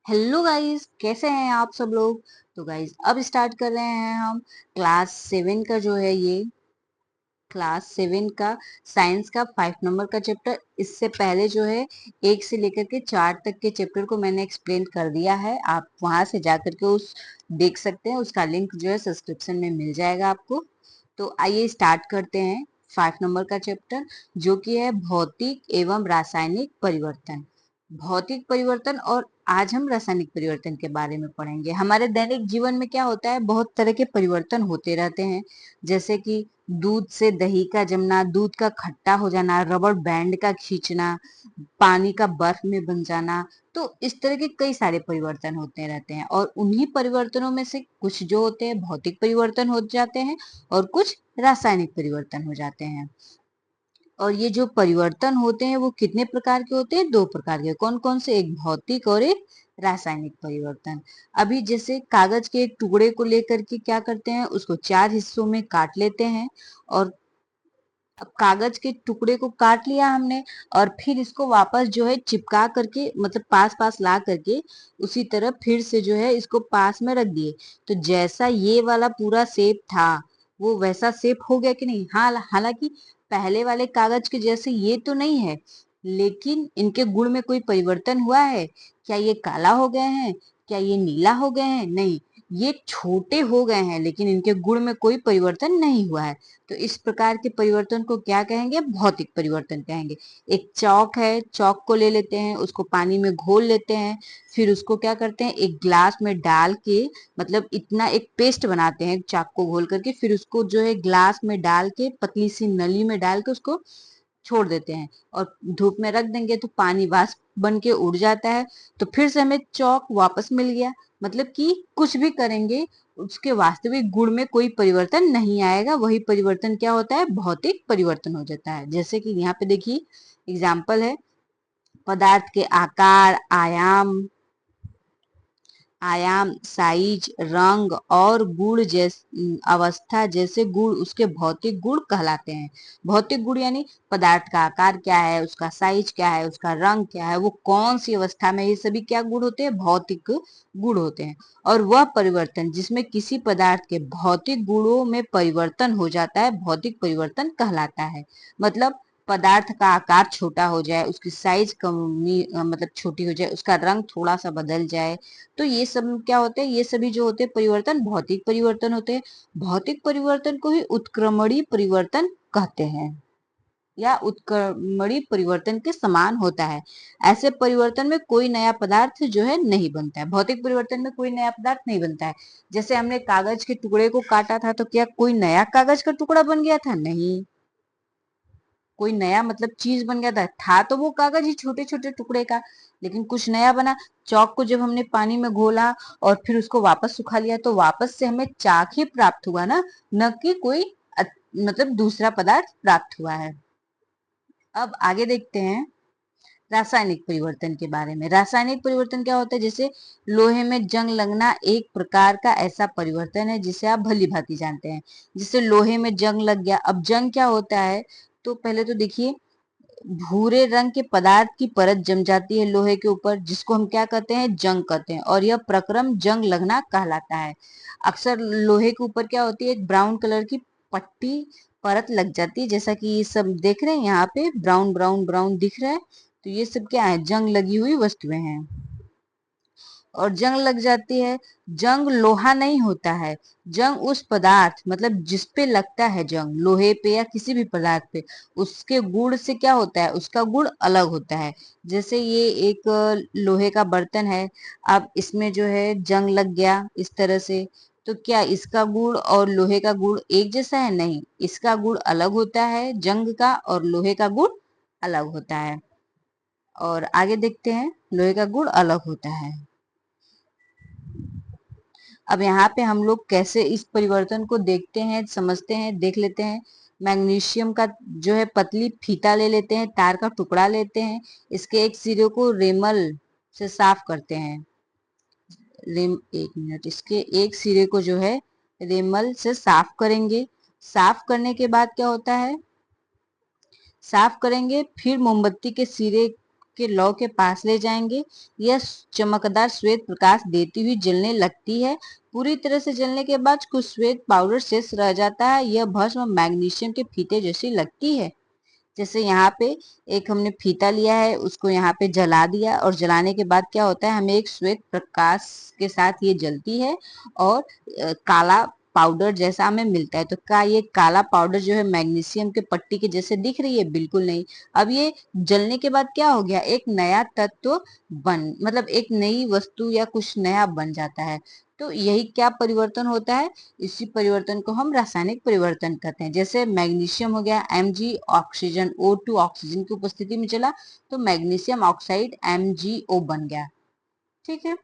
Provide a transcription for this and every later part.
Hello guys, कैसे हैं आप सब लोग। तो गाइस अब स्टार्ट कर रहे हैं हम क्लास 7 का जो है ये क्लास 7 का साइंस का 5 नंबर का चैप्टर। इससे पहले जो है 1 से लेकर के 4 तक के चैप्टर को मैंने एक्सप्लेन कर दिया है। आप वहां से जाकर के उस देख सकते हैं, उसका लिंक जो है सब्सक्रिप्शन में मिल जाएगा आपको। तो आइए स्टार्ट करते हैं 5 नंबर का चैप्टर, जो कि है भौतिक एवं रासायनिक परिवर्तन। भौतिक परिवर्तन और आज हम रासायनिक परिवर्तन के बारे में पढ़ेंगे। हमारे दैनिक जीवन में क्या होता है, बहुत तरह के परिवर्तन होते रहते हैं। जैसे कि दूध से दही का जमना, दूध का खट्टा हो जाना, रबड़ बैंड का खींचना, पानी का बर्फ में बन जाना। तो इस तरह के कई सारे परिवर्तन होते रहते हैं, और उन्हीं परिवर्तनों में से कुछ जो होते हैं भौतिक परिवर्तन हो जाते हैं और कुछ रासायनिक परिवर्तन हो जाते हैं। और ये जो परिवर्तन होते हैं वो कितने प्रकार के होते हैं? 2 प्रकार के। कौन कौन से? एक भौतिक और एक रासायनिक परिवर्तन। अभी जैसे कागज के एक टुकड़े को लेकर के क्या करते हैं, उसको 4 हिस्सों में काट लेते हैं। और अब कागज के टुकड़े को काट लिया हमने, और फिर इसको वापस जो है चिपका करके, मतलब पास पास ला करके उसी तरह फिर से जो है इसको पास में रख दिए। तो जैसा ये वाला पूरा शेप था वो वैसा शेप हो गया कि नहीं? हाँ, हालांकि पहले वाले कागज के जैसे ये तो नहीं है, लेकिन इनके गुण में कोई परिवर्तन हुआ है क्या? ये काला हो गए हैं? क्या ये नीला हो गए हैं? नहीं, ये छोटे हो गए हैं, लेकिन इनके गुण में कोई परिवर्तन नहीं हुआ है। तो इस प्रकार के परिवर्तन को क्या कहेंगे? भौतिक परिवर्तन कहेंगे। एक चौक है, चौक को ले लेते हैं, उसको पानी में घोल लेते हैं, फिर उसको क्या करते हैं, एक ग्लास में डाल के, मतलब इतना एक पेस्ट बनाते हैं चाक को घोल करके, फिर उसको जो है ग्लास में डाल के पतली सी नली में डाल के उसको छोड़ देते हैं, और धूप में रख देंगे तो पानी वाष्प बन के उड़ जाता है। तो फिर से हमें चौक वापस मिल गया। मतलब कि कुछ भी करेंगे उसके वास्तविक गुण में कोई परिवर्तन नहीं आएगा। वही परिवर्तन क्या होता है? भौतिक परिवर्तन हो जाता है। जैसे कि यहाँ पे देखिए एग्जाम्पल है, पदार्थ के आकार, आयाम, साइज, रंग और गुण अवस्था जैसे गुण उसके भौतिक गुण कहलाते हैं। भौतिक गुण यानी पदार्थ का आकार क्या है, उसका साइज क्या है, उसका रंग क्या है, वो कौन सी अवस्था में, ये सभी क्या गुण होते हैं? भौतिक गुण होते हैं। और वह परिवर्तन जिसमें किसी पदार्थ के भौतिक गुणों में परिवर्तन हो जाता है भौतिक परिवर्तन कहलाता है। मतलब पदार्थ का आकार छोटा हो जाए, उसकी साइज कमी मतलब छोटी हो जाए, उसका रंग थोड़ा सा बदल जाए, तो ये सब क्या होते हैं? ये सभी जो होते हैं परिवर्तन भौतिक परिवर्तन होते हैं। भौतिक परिवर्तन को ही उत्क्रमणीय परिवर्तन कहते हैं, या उत्क्रमणीय परिवर्तन के समान होता है। ऐसे परिवर्तन में कोई नया पदार्थ जो है नहीं बनता है। भौतिक परिवर्तन में कोई नया पदार्थ नहीं बनता है। जैसे हमने कागज के टुकड़े को काटा था, तो क्या कोई नया कागज का टुकड़ा बन गया था? नहीं, कोई नया मतलब चीज बन गया था तो वो कागज ही छोटे छोटे टुकड़े का, लेकिन कुछ नया बना। चौक को जब हमने पानी में घोला और फिर उसको वापस सुखा लिया, तो वापस से हमें चाक ही प्राप्त हुआ ना, न कि कोई मतलब दूसरा पदार्थ प्राप्त हुआ है। अब आगे देखते हैं रासायनिक परिवर्तन के बारे में। रासायनिक परिवर्तन क्या होता है? जैसे लोहे में जंग लगना एक प्रकार का ऐसा परिवर्तन है जिसे आप भली भांति जानते हैं। जिससे लोहे में जंग लग गया। अब जंग क्या होता है? तो पहले तो देखिए, भूरे रंग के पदार्थ की परत जम जाती है लोहे के ऊपर, जिसको हम क्या कहते हैं? जंग कहते हैं, और यह प्रक्रम जंग लगना कहलाता है। अक्सर लोहे के ऊपर क्या होती है? एक ब्राउन कलर की पट्टी परत लग जाती है, जैसा कि ये सब देख रहे हैं यहाँ पे ब्राउन ब्राउन ब्राउन दिख रहा है। तो ये सब क्या है? जंग लगी हुई वस्तुएं हैं। और जंग लग जाती है। जंग लोहा नहीं होता है। जंग उस पदार्थ, मतलब जिस पे लगता है जंग, लोहे पे या किसी भी पदार्थ पे, उसके गुण से क्या होता है? उसका गुण अलग होता है। जैसे ये एक लोहे का बर्तन है, अब इसमें जो है जंग लग गया इस तरह से, तो क्या इसका गुण और लोहे का गुण एक जैसा है? नहीं, इसका गुण अलग होता है जंग का, और लोहे का गुण अलग होता है। और आगे देखते हैं, लोहे का गुण अलग होता है। अब यहाँ पे हम लोग कैसे इस परिवर्तन को देखते हैं, समझते हैं, देख लेते हैं। मैग्नीशियम का जो है पतली फीता ले लेते हैं, तार का टुकड़ा लेते हैं, इसके एक सिरे को रेमल से साफ करते हैं। एक मिनट, इसके एक सिरे को जो है रेमल से साफ करेंगे। साफ करने के बाद क्या होता है? साफ करेंगे, फिर मोमबत्ती के सिरे के लौ के पास ले जाएंगे। यह चमकदार श्वेत प्रकाश देती हुई जलने लगती है। पूरी तरह से जलने के बाद कुछ श्वेत पाउडर शेष रह जाता है। यह भस्म मैग्नीशियम के फीते जैसी लगती है। जैसे यहाँ पे एक हमने फीता लिया है, उसको यहाँ पे जला दिया, और जलाने के बाद क्या होता है, हमें एक श्वेत प्रकाश के साथ ये जलती है और काला पाउडर जैसा हमें मिलता है। तो क्या ये काला पाउडर जो है मैग्नीशियम के पट्टी के जैसे दिख रही है? बिल्कुल नहीं। अब ये जलने के बाद क्या हो गया, एक नया तत्व मतलब एक नई वस्तु या कुछ नया बन जाता है। तो यही क्या परिवर्तन होता है, इसी परिवर्तन को हम रासायनिक परिवर्तन कहते हैं। जैसे मैग्नीशियम हो गया Mg, ऑक्सीजन O2 ऑक्सीजन की उपस्थिति में चला तो मैग्नीशियम ऑक्साइड MgO बन गया। ठीक है।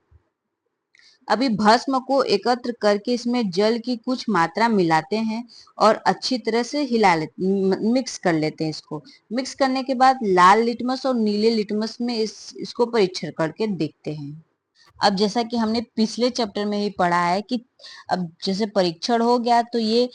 अभी भस्म को एकत्र करके इसमें जल की कुछ मात्रा मिलाते हैं और अच्छी तरह से हिला लेते, मिक्स कर लेते हैं। इसको मिक्स करने के बाद लाल लिटमस और नीले लिटमस में इसको परीक्षण करके देखते हैं। अब जैसा कि हमने पिछले चैप्टर में ही पढ़ा है कि अब जैसे परीक्षण हो गया तो ये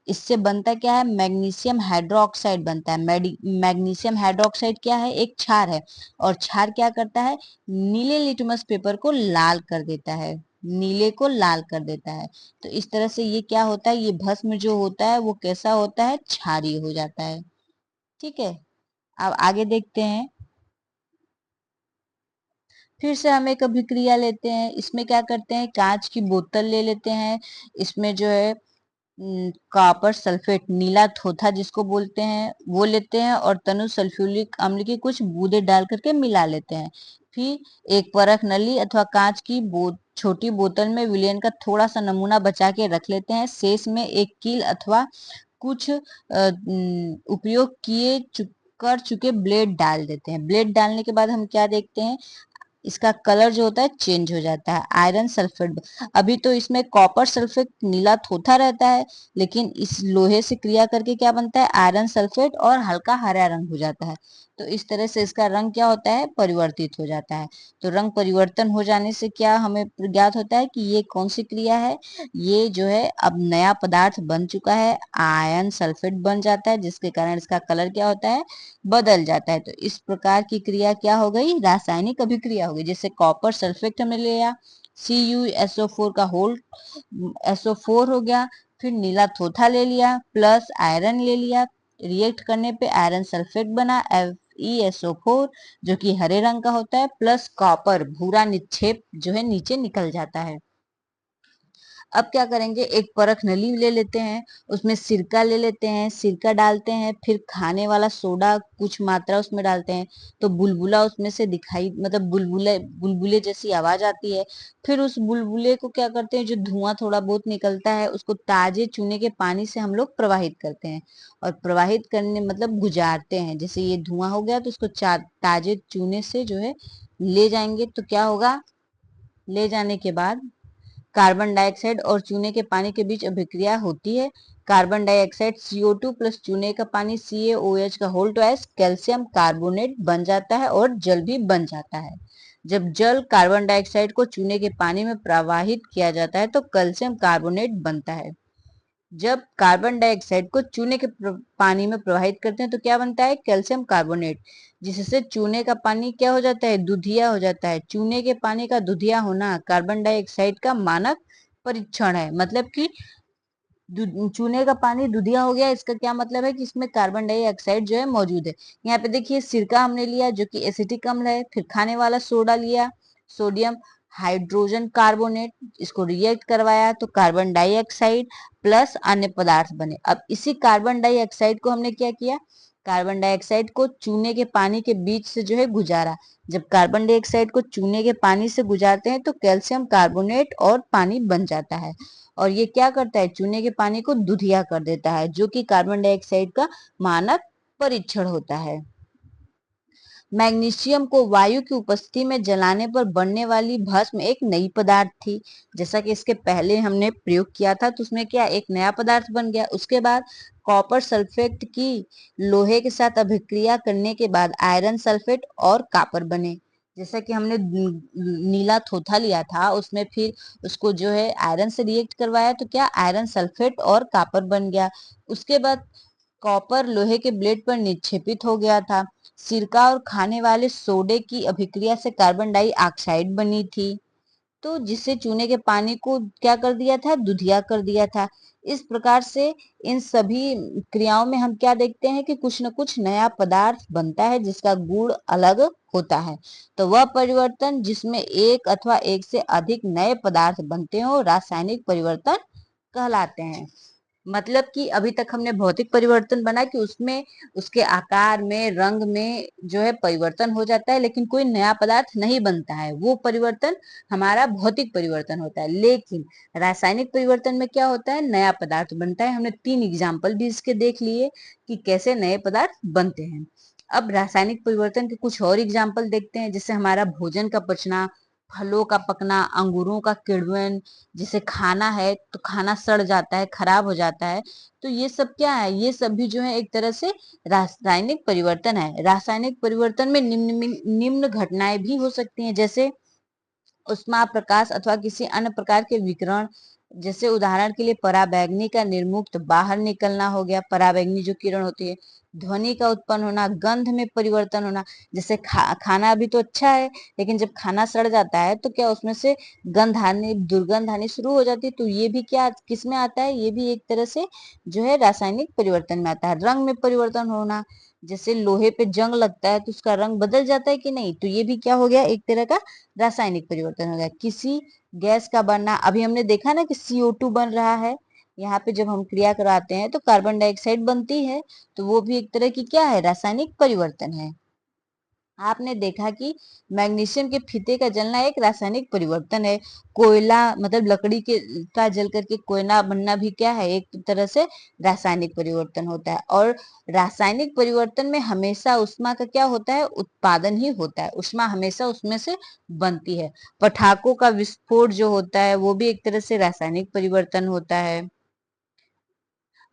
इससे बनता क्या है, मैग्नीशियम हाइड्रोक्साइड बनता है। मैग्नीशियम हाइड्रोक्साइड क्या है, एक क्षार है, और क्षार क्या करता है, नीले लिटमस पेपर को लाल कर देता है, नीले को लाल कर देता है। तो इस तरह से ये क्या होता है, ये भस्म जो होता है वो कैसा होता है, क्षारीय हो जाता है। ठीक है। अब आगे देखते हैं। फिर से हम एक अभिक्रिया लेते हैं। इसमें क्या करते हैं, कांच की बोतल ले लेते हैं। इसमें जो है कॉपर सल्फेट, नीला थोथा जिसको बोलते हैं, वो लेते हैं और तनु सल्फ्यूरिक अम्ल की कुछ बूंदे डाल करके मिला लेते हैं। फिर एक परख नली अथवा कांच की छोटी बोतल में विलयन का थोड़ा सा नमूना बचा के रख लेते हैं। शेष में एक कील अथवा कुछ उपयोग किए कर चुके ब्लेड डाल देते हैं। ब्लेड डालने के बाद हम क्या देखते हैं, इसका कलर जो होता है चेंज हो जाता है, आयरन सल्फेट। अभी तो इसमें कॉपर सल्फेट नीला थोथा रहता है, लेकिन इस लोहे से क्रिया करके क्या बनता है, आयरन सल्फेट, और हल्का हरा रंग हो जाता है। तो इस तरह से इसका रंग क्या होता है, परिवर्तित हो जाता है। तो रंग परिवर्तन हो जाने से क्या हमें ज्ञात होता है कि ये कौन सी क्रिया है, ये जो है अब नया पदार्थ बन चुका है, आयरन सल्फेट बन जाता है, जिसके कारण इसका कलर क्या होता है, बदल जाता है। तो इस प्रकार की क्रिया क्या हो गई, रासायनिक अभिक्रिया हो गई। जैसे कॉपर सल्फेट हमने लिया, CuSO4 का होल SO4 हो गया, फिर नीला थोथा ले लिया प्लस आयरन ले लिया, रिएक्ट करने पे आयरन सल्फेट बना FeSO4 जो कि हरे रंग का होता है, प्लस कॉपर भूरा निक्षेप जो है नीचे निकल जाता है। अब क्या करेंगे, एक परख नली ले लेते हैं, उसमें सिरका ले लेते हैं, सिरका डालते हैं, फिर खाने वाला सोडा कुछ मात्रा उसमें डालते हैं, तो बुलबुला उसमें से दिखाई, मतलब बुलबुले बुलबुले जैसी आवाज आती है। फिर उस बुलबुले को क्या करते हैं, जो धुआं थोड़ा बहुत निकलता है उसको ताजे चूने के पानी से हम लोग प्रवाहित करते हैं, और प्रवाहित करने मतलब गुजारते हैं। जैसे ये धुआं हो गया तो उसको ताजे चूने से जो है ले जाएंगे, तो क्या होगा, ले जाने के बाद कार्बन डाइऑक्साइड और चूने के पानी के बीच अभिक्रिया होती है। कार्बन डाइऑक्साइड CO2 प्लस चूने का पानी CaOH का होल ट्वाइस कैल्शियम कार्बोनेट बन जाता है और जल भी बन जाता है। जब जल कार्बन डाइऑक्साइड को चूने के पानी में प्रवाहित किया जाता है तो कैल्शियम कार्बोनेट बनता है। जब कार्बन डाइऑक्साइड को चूने के पानी में प्रवाहित करते हैं तो क्या बनता है, कैल्शियम कार्बोनेट, जिससे चूने का पानी क्या हो जाता है, दुधिया हो जाता है। चूने के पानी का दुधिया होना कार्बन डाइऑक्साइड का मानक परीक्षण है। मतलब कि चूने का पानी दुधिया हो गया, इसका क्या मतलब है कि इसमें कार्बन डाइऑक्साइड जो है मौजूद है। यहाँ पे देखिए सिरका हमने लिया जो कि एसिटिक अम्ल है, फिर खाने वाला सोडा लिया, सोडियम हाइड्रोजन कार्बोनेट, इसको रिएक्ट करवाया तो कार्बन डाइऑक्साइड प्लस अन्य पदार्थ बने। अब इसी कार्बन डाइऑक्साइड को हमने क्या किया, कार्बन डाइऑक्साइड को चूने के पानी के बीच से जो है गुजारा। जब कार्बन डाइऑक्साइड को चूने के पानी से गुजारते हैं तो कैल्शियम कार्बोनेट और पानी बन जाता है, और ये क्या करता है, चूने के पानी को दुधिया कर देता है, जो कि कार्बन डाइऑक्साइड का मानक परीक्षण होता है। मैग्नीशियम को वायु की उपस्थिति में जलाने पर बनने वाली भस्म एक नई पदार्थ थी। जैसा कि इसके पहले हमने प्रयोग किया था तो उसमें क्या एक नया पदार्थ बन गया। उसके बाद कॉपर सल्फेट की लोहे के साथ अभिक्रिया करने के बाद आयरन सल्फेट और कॉपर बने। जैसा कि हमने नीला थोथा लिया था, उसमें फिर उसको जो है आयरन से रिएक्ट करवाया तो क्या आयरन सल्फेट और कॉपर बन गया। उसके बाद कॉपर लोहे के ब्लेड पर निक्षेपित हो गया था, सिरका और खाने वाले सोडे की अभिक्रिया से कार्बन डाइऑक्साइड बनी थी, तो जिससे चूने के पानी को क्या कर दिया था, दुधिया कर दिया था। इस प्रकार से इन सभी क्रियाओं में हम क्या देखते हैं कि कुछ न कुछ नया पदार्थ बनता है जिसका गुण अलग होता है। तो वह परिवर्तन जिसमें एक अथवा एक से अधिक नए पदार्थ बनते हो रासायनिक परिवर्तन कहलाते हैं। मतलब कि अभी तक हमने भौतिक परिवर्तन बना कि उसमें उसके आकार में, रंग में जो है परिवर्तन हो जाता है, लेकिन कोई नया पदार्थ नहीं बनता है, वो परिवर्तन हमारा भौतिक परिवर्तन होता है। लेकिन रासायनिक परिवर्तन में क्या होता है, नया पदार्थ बनता है। हमने 3 एग्जाम्पल भी इसके देख लिए कि कैसे नए पदार्थ बनते हैं। अब रासायनिक परिवर्तन के कुछ और एग्जाम्पल देखते हैं, जैसे हमारा भोजन का पचना, फलों का पकना, अंगूरों का किण्वन। जैसे खाना है तो खाना सड़ जाता है, खराब हो जाता है, तो ये सब क्या है, ये सब भी जो है एक तरह से रासायनिक परिवर्तन है। रासायनिक परिवर्तन में निम्न घटनाएं भी हो सकती हैं, जैसे उष्मा प्रकाश अथवा किसी अन्य प्रकार के विकिरण। जैसे उदाहरण के लिए पराबैंगनी का निर्मुक्त बाहर निकलना हो गया, पराबैंगनी जो किरण होती है। ध्वनि का उत्पन्न होना, गंध में परिवर्तन होना। जैसे खाना अभी तो अच्छा है, लेकिन जब खाना सड़ जाता है तो क्या उसमें से गंध आने, दुर्गंध आनी शुरू हो जाती है, तो ये भी क्या किस में आता है, ये भी एक तरह से जो है रासायनिक परिवर्तन में आता है। रंग में परिवर्तन होना, जैसे लोहे पे जंग लगता है तो उसका रंग बदल जाता है कि नहीं, तो ये भी क्या हो गया, एक तरह का रासायनिक परिवर्तन हो गया। किसी गैस का बनना, अभी हमने देखा ना कि CO2 बन रहा है, यहाँ पे जब हम क्रिया कराते हैं तो कार्बन डाइऑक्साइड बनती है, तो वो भी एक तरह की क्या है, रासायनिक परिवर्तन है। आपने देखा कि मैग्नीशियम के फीते का जलना एक रासायनिक परिवर्तन है। कोयला मतलब लकड़ी के का जल करके कोयला बनना भी क्या है, एक तरह से रासायनिक परिवर्तन होता है। और रासायनिक परिवर्तन में हमेशा ऊष्मा का क्या होता है, उत्पादन ही होता है, ऊष्मा हमेशा उसमें से बनती है। पटाखों का विस्फोट जो होता है वो भी एक तरह से रासायनिक परिवर्तन होता है।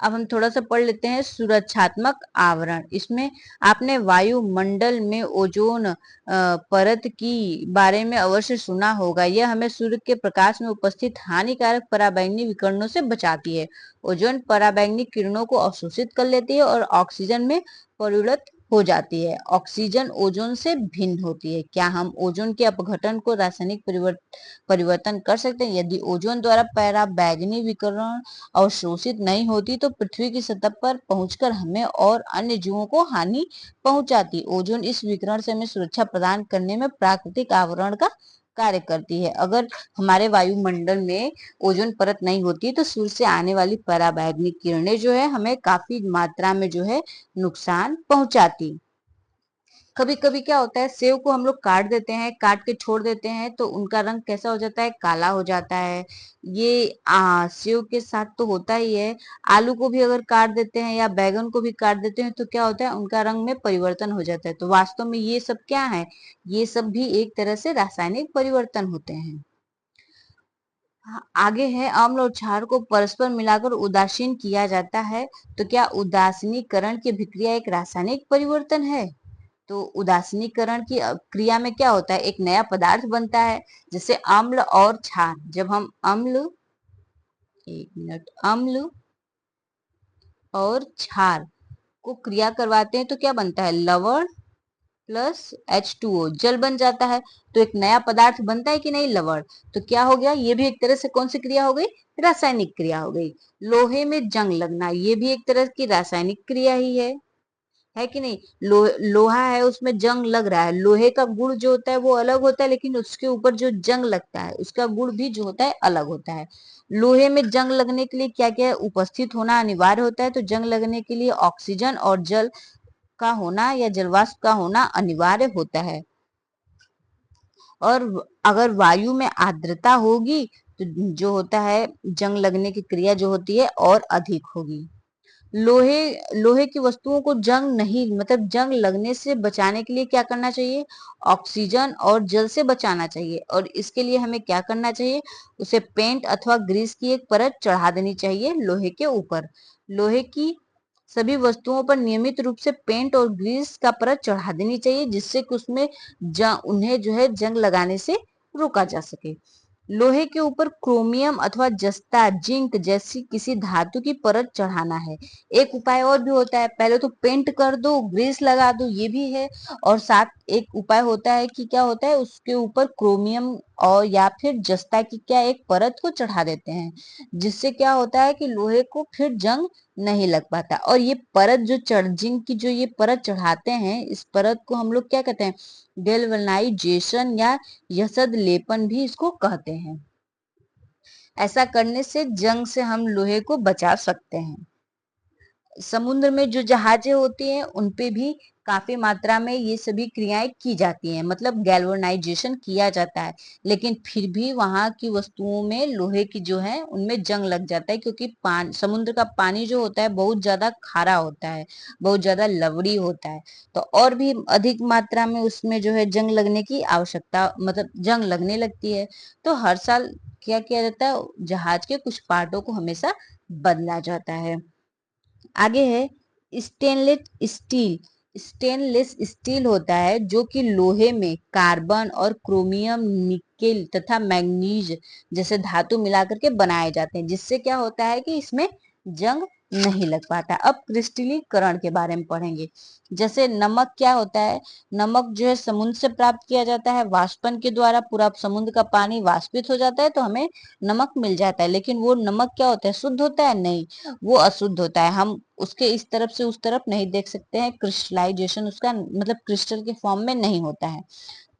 अब हम थोड़ा सा पढ़ लेते हैं सुरक्षात्मक आवरण। इसमें आपने वायुमंडल में ओजोन परत की बारे में अवश्य सुना होगा। यह हमें सूर्य के प्रकाश में उपस्थित हानिकारक पराबैंगनी विकिरणों से बचाती है। ओजोन पराबैंगनी किरणों को अवशोषित कर लेती है और ऑक्सीजन में परिणत हो जाती है। ऑक्सीजन ओजोन से भिन्न होती है। क्या हम ओजोन के अपघटन को रासायनिक परिवर्तन कर सकते हैं? यदि ओजोन द्वारा पराबैंगनी विकिरण अवशोषित नहीं होती तो पृथ्वी की सतह पर पहुंचकर हमें और अन्य जीवों को हानि पहुंचाती। ओजोन इस विकिरण से हमें सुरक्षा प्रदान करने में प्राकृतिक आवरण का कार्य करती है। अगर हमारे वायुमंडल में ओजोन परत नहीं होती तो सूर्य से आने वाली पराबैंगनी किरणें जो है हमें काफी मात्रा में जो है नुकसान पहुंचाती। कभी कभी क्या होता है, सेव को हम लोग काट देते हैं, काट के छोड़ देते हैं तो उनका रंग कैसा हो जाता है, काला हो जाता है। ये सेव के साथ तो होता ही है। आलू को भी अगर काट देते हैं या बैगन को भी काट देते हैं तो क्या होता है, उनका रंग में परिवर्तन हो जाता है। तो वास्तव में ये सब क्या है, ये सब भी एक तरह से रासायनिक परिवर्तन होते हैं। आगे है, अम्ल और क्षार को परस्पर मिलाकर उदासीन किया जाता है। तो क्या उदासीनीकरण की अभिक्रिया एक रासायनिक परिवर्तन है? तो उदासीनीकरण की क्रिया में क्या होता है, एक नया पदार्थ बनता है, जैसे अम्ल और क्षार। जब हम अम्ल, एक मिनट, अम्ल और क्षार को क्रिया करवाते हैं तो क्या बनता है, लवण प्लस H2O, जल बन जाता है। तो एक नया पदार्थ बनता है कि नहीं, लवण। तो क्या हो गया, ये भी एक तरह से कौन सी क्रिया हो गई, रासायनिक क्रिया हो गई। लोहे में जंग लगना, ये भी एक तरह की रासायनिक क्रिया ही है कि नहीं। लोहा है, उसमें जंग लग रहा है। लोहे का गुण जो होता है वो अलग होता है, लेकिन उसके ऊपर जो जंग लगता है उसका गुण भी जो होता है अलग होता है। लोहे में जंग लगने के लिए क्या क्या उपस्थित होना अनिवार्य होता है, तो जंग लगने के लिए ऑक्सीजन और जल का होना या जलवाष्प का होना अनिवार्य होता है। और अगर वायु में आर्द्रता होगी तो जो होता है जंग लगने की क्रिया जो होती है और अधिक होगी। लोहे लोहे की वस्तुओं को जंग नहीं मतलब जंग लगने से बचाने के लिए क्या करना चाहिए, ऑक्सीजन और जल से बचाना चाहिए। और इसके लिए हमें क्या करना चाहिए, उसे पेंट अथवा ग्रीस की एक परत चढ़ा देनी चाहिए लोहे के ऊपर। लोहे की सभी वस्तुओं पर नियमित रूप से पेंट और ग्रीस का परत चढ़ा देनी चाहिए, जिससे कि उसमें उन्हें जो है जंग लगाने से रोका जा सके। लोहे के ऊपर क्रोमियम अथवा जस्ता, जिंक जैसी किसी धातु की परत चढ़ाना है। एक उपाय और भी होता है, पहले तो पेंट कर दो, ग्रीस लगा दो, ये भी है। और साथ एक उपाय होता है कि क्या होता है, उसके ऊपर क्रोमियम और या फिर जस्ता की क्या एक परत को चढ़ा देते हैं, जिससे क्या होता है कि लोहे को फिर जंग नहीं लग पाता। और ये परत जो जिंक की जो ये परत चढ़ाते हैं, इस परत को हम लोग क्या कहते हैं, गैल्वेनाइजेशन या यसद लेपन भी इसको कहते हैं। ऐसा करने से जंग से हम लोहे को बचा सकते हैं। समुद्र में जो जहाजें होती हैं उन पे भी काफी मात्रा में ये सभी क्रियाएं की जाती हैं, मतलब गैल्वेनाइजेशन किया जाता है, लेकिन फिर भी वहां की वस्तुओं में लोहे की जो है उनमें जंग लग जाता है, क्योंकि समुद्र का पानी जो होता है बहुत ज्यादा खारा होता है, बहुत ज्यादा लवड़ी होता है। तो और भी अधिक मात्रा में उसमें जो है जंग लगने की आवश्यकता, मतलब जंग लगने लगती है। तो हर साल क्या किया जाता है, जहाज के कुछ पार्टों को हमेशा बदला जाता है। आगे है स्टेनलेस स्टील। स्टेनलेस स्टील होता है जो कि लोहे में कार्बन और क्रोमियम, निकेल तथा मैग्नीज जैसे धातु मिलाकर के बनाए जाते हैं, जिससे क्या होता है कि इसमें जंग नहीं लग पाता। अब क्रिस्टलीकरण के बारे में पढ़ेंगे। जैसे नमक क्या होता है, नमक जो है समुद्र से प्राप्त किया जाता है, वाष्पन के द्वारा पूरा समुद्र का पानी वाष्पित हो जाता है तो हमें नमक मिल जाता है। लेकिन वो नमक क्या होता है, शुद्ध होता है? नहीं, वो अशुद्ध होता है। हम उसके इस तरफ से उस तरफ नहीं देख सकते हैं, क्रिस्टलाइजेशन उसका मतलब क्रिस्टल के फॉर्म में नहीं होता है।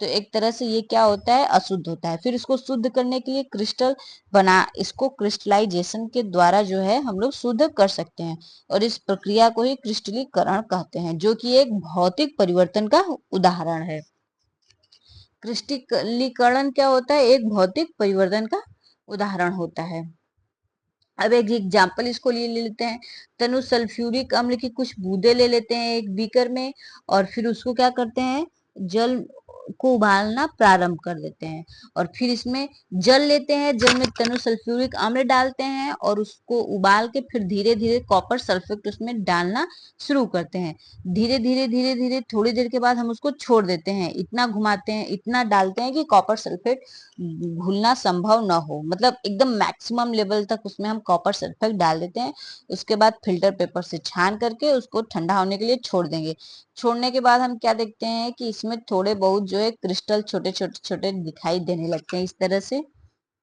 तो एक तरह से ये क्या होता है, अशुद्ध होता है। फिर इसको शुद्ध करने के लिए क्रिस्टल बना इसको क्रिस्टलाइजेशन के द्वारा जो है हम लोग शुद्ध कर सकते हैं, और इस प्रक्रिया को ही क्रिस्टलीकरण कहते हैं, जो कि एक भौतिक परिवर्तन का उदाहरण है। क्रिस्टलीकरण क्या होता है, एक भौतिक परिवर्तन का उदाहरण होता है। अब एक एग्जाम्पल इसको ले लेते हैं। तनु सल्फ्यूरिक अम्ल की कुछ बूंदे ले लेते हैं एक बीकर में, और फिर उसको क्या करते हैं, जल को उबालना प्रारंभ कर देते हैं। और फिर इसमें जल लेते हैं, जल में तनु सल्फ्यूरिक अम्ल डालते हैं और उसको उबाल के फिर धीरे धीरे कॉपर सल्फेट उसमें डालना शुरू करते हैं। धीरे धीरे धीरे धीरे थोड़ी देर के बाद हम उसको छोड़ देते हैं, इतना घुमाते हैं, इतना डालते हैं कि कॉपर सल्फेट घुलना संभव ना हो, मतलब एकदम मैक्सिमम लेवल तक उसमें हम कॉपर सल्फेट डाल देते हैं। उसके बाद फिल्टर पेपर से छान करके उसको ठंडा होने के लिए छोड़ देंगे। छोड़ने के बाद हम क्या देखते हैं कि इसमें थोड़े बहुत जो है क्रिस्टल छोटे छोटे छोटे दिखाई देने लगते हैं इस तरह से।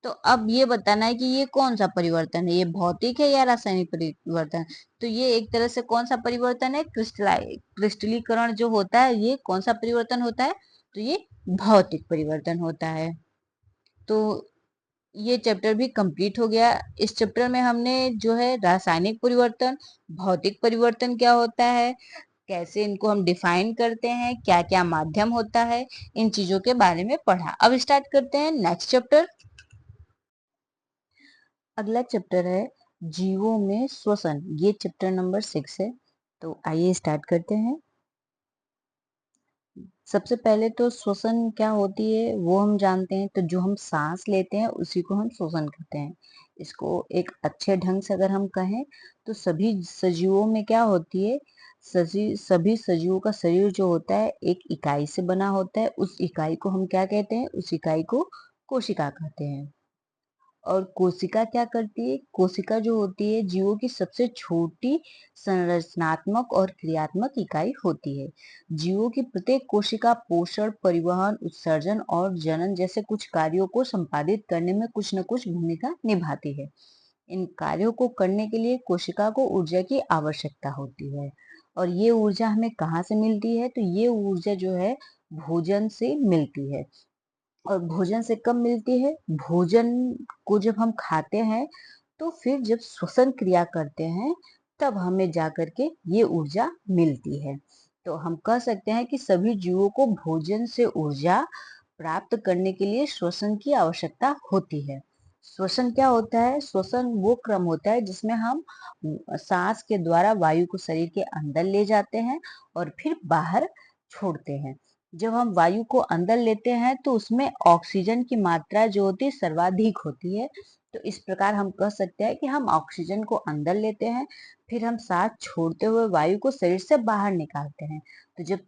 तो अब ये बताना है कि ये कौन सा परिवर्तन है, ये भौतिक है या रासायनिक परिवर्तन। तो ये एक तरह से कौन सा परिवर्तन है, क्रिस्टलीकरण जो होता है ये कौन सा परिवर्तन होता है, तो ये भौतिक परिवर्तन होता है। तो ये चैप्टर भी कंप्लीट हो गया। इस चैप्टर में हमने जो है रासायनिक परिवर्तन, भौतिक परिवर्तन क्या होता है, कैसे इनको हम डिफाइन करते हैं, क्या क्या माध्यम होता है, इन चीजों के बारे में पढ़ा। अब स्टार्ट करते हैं नेक्स्ट चैप्टर। अगला चैप्टर है जीवों में श्वसन, ये चैप्टर नंबर 6 है। तो आइए स्टार्ट करते हैं। सबसे पहले तो श्वसन क्या होती है वो हम जानते हैं। तो जो हम सांस लेते हैं उसी को हम श्वसन कहते हैं। इसको एक अच्छे ढंग से अगर हम कहें तो सभी सजीवों में क्या होती है, सभी सजीवों का शरीर जो होता है एक इकाई से बना होता है। उस इकाई को हम क्या कहते हैं, उस इकाई को कोशिका कहते हैं। और कोशिका क्या करती है, कोशिका जो होती है जीवों की सबसे छोटी संरचनात्मक और क्रियात्मक इकाई होती है। जीवों की प्रत्येक कोशिका पोषण, परिवहन, उत्सर्जन और जनन जैसे कुछ कार्यों को संपादित करने में कुछ न कुछ भूमिका निभाती है। इन कार्यों को करने के लिए कोशिका को ऊर्जा की आवश्यकता होती है। और ये ऊर्जा हमें कहाँ से मिलती है, तो ये ऊर्जा जो है भोजन से मिलती है। और भोजन से कब मिलती है, भोजन को जब हम खाते हैं तो फिर जब श्वसन क्रिया करते हैं तब हमें जाकर के ये ऊर्जा मिलती है। तो हम कह सकते हैं कि सभी जीवों को भोजन से ऊर्जा प्राप्त करने के लिए श्वसन की आवश्यकता होती है। श्वसन क्या होता है, श्वसन वो क्रम होता है जिसमें हम सांस के द्वारा वायु को शरीर के अंदर ले जाते हैं और फिर बाहर छोड़ते हैं। जब हम वायु को अंदर लेते हैं तो उसमें ऑक्सीजन की मात्रा जो होती है सर्वाधिक होती है, तो इस प्रकार हम कह सकते हैं कि हम ऑक्सीजन को अंदर लेते हैं, फिर हम सांस छोड़ते हुए वायु को शरीर से बाहर निकालते हैं। तो जब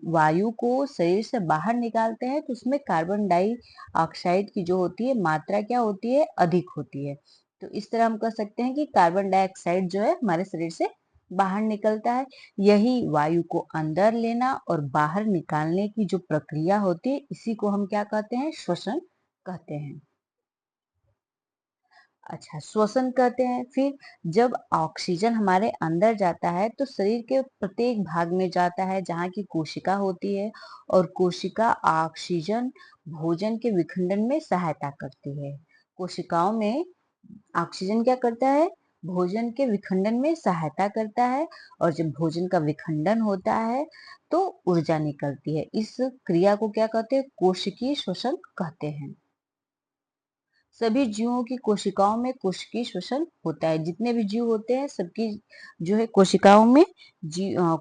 वायु को शरीर से बाहर निकालते हैं तो उसमें कार्बन डाइऑक्साइड की जो होती है मात्रा क्या होती है, अधिक होती है। तो इस तरह हम कह सकते हैं कि कार्बन डाइऑक्साइड जो है हमारे शरीर से बाहर निकलता है। यही वायु को अंदर लेना और बाहर निकालने की जो प्रक्रिया होती है, इसी को हम क्या कहते हैं, श्वसन कहते हैं। अच्छा, श्वसन कहते हैं। फिर जब ऑक्सीजन हमारे अंदर जाता है तो शरीर के प्रत्येक भाग में जाता है जहाँ की कोशिका होती है, और कोशिका ऑक्सीजन भोजन के विखंडन में सहायता करती है। कोशिकाओं में ऑक्सीजन क्या करता है, भोजन के विखंडन में सहायता करता है, और जब भोजन का विखंडन होता है तो ऊर्जा निकलती है। इस क्रिया को क्या कहते हैं, कोशिकीय श्वसन कहते हैं। सभी जीवों की कोशिकाओं में कोशिकीय श्वसन होता है। जितने भी जीव होते हैं सबकी जो है कोशिकाओं में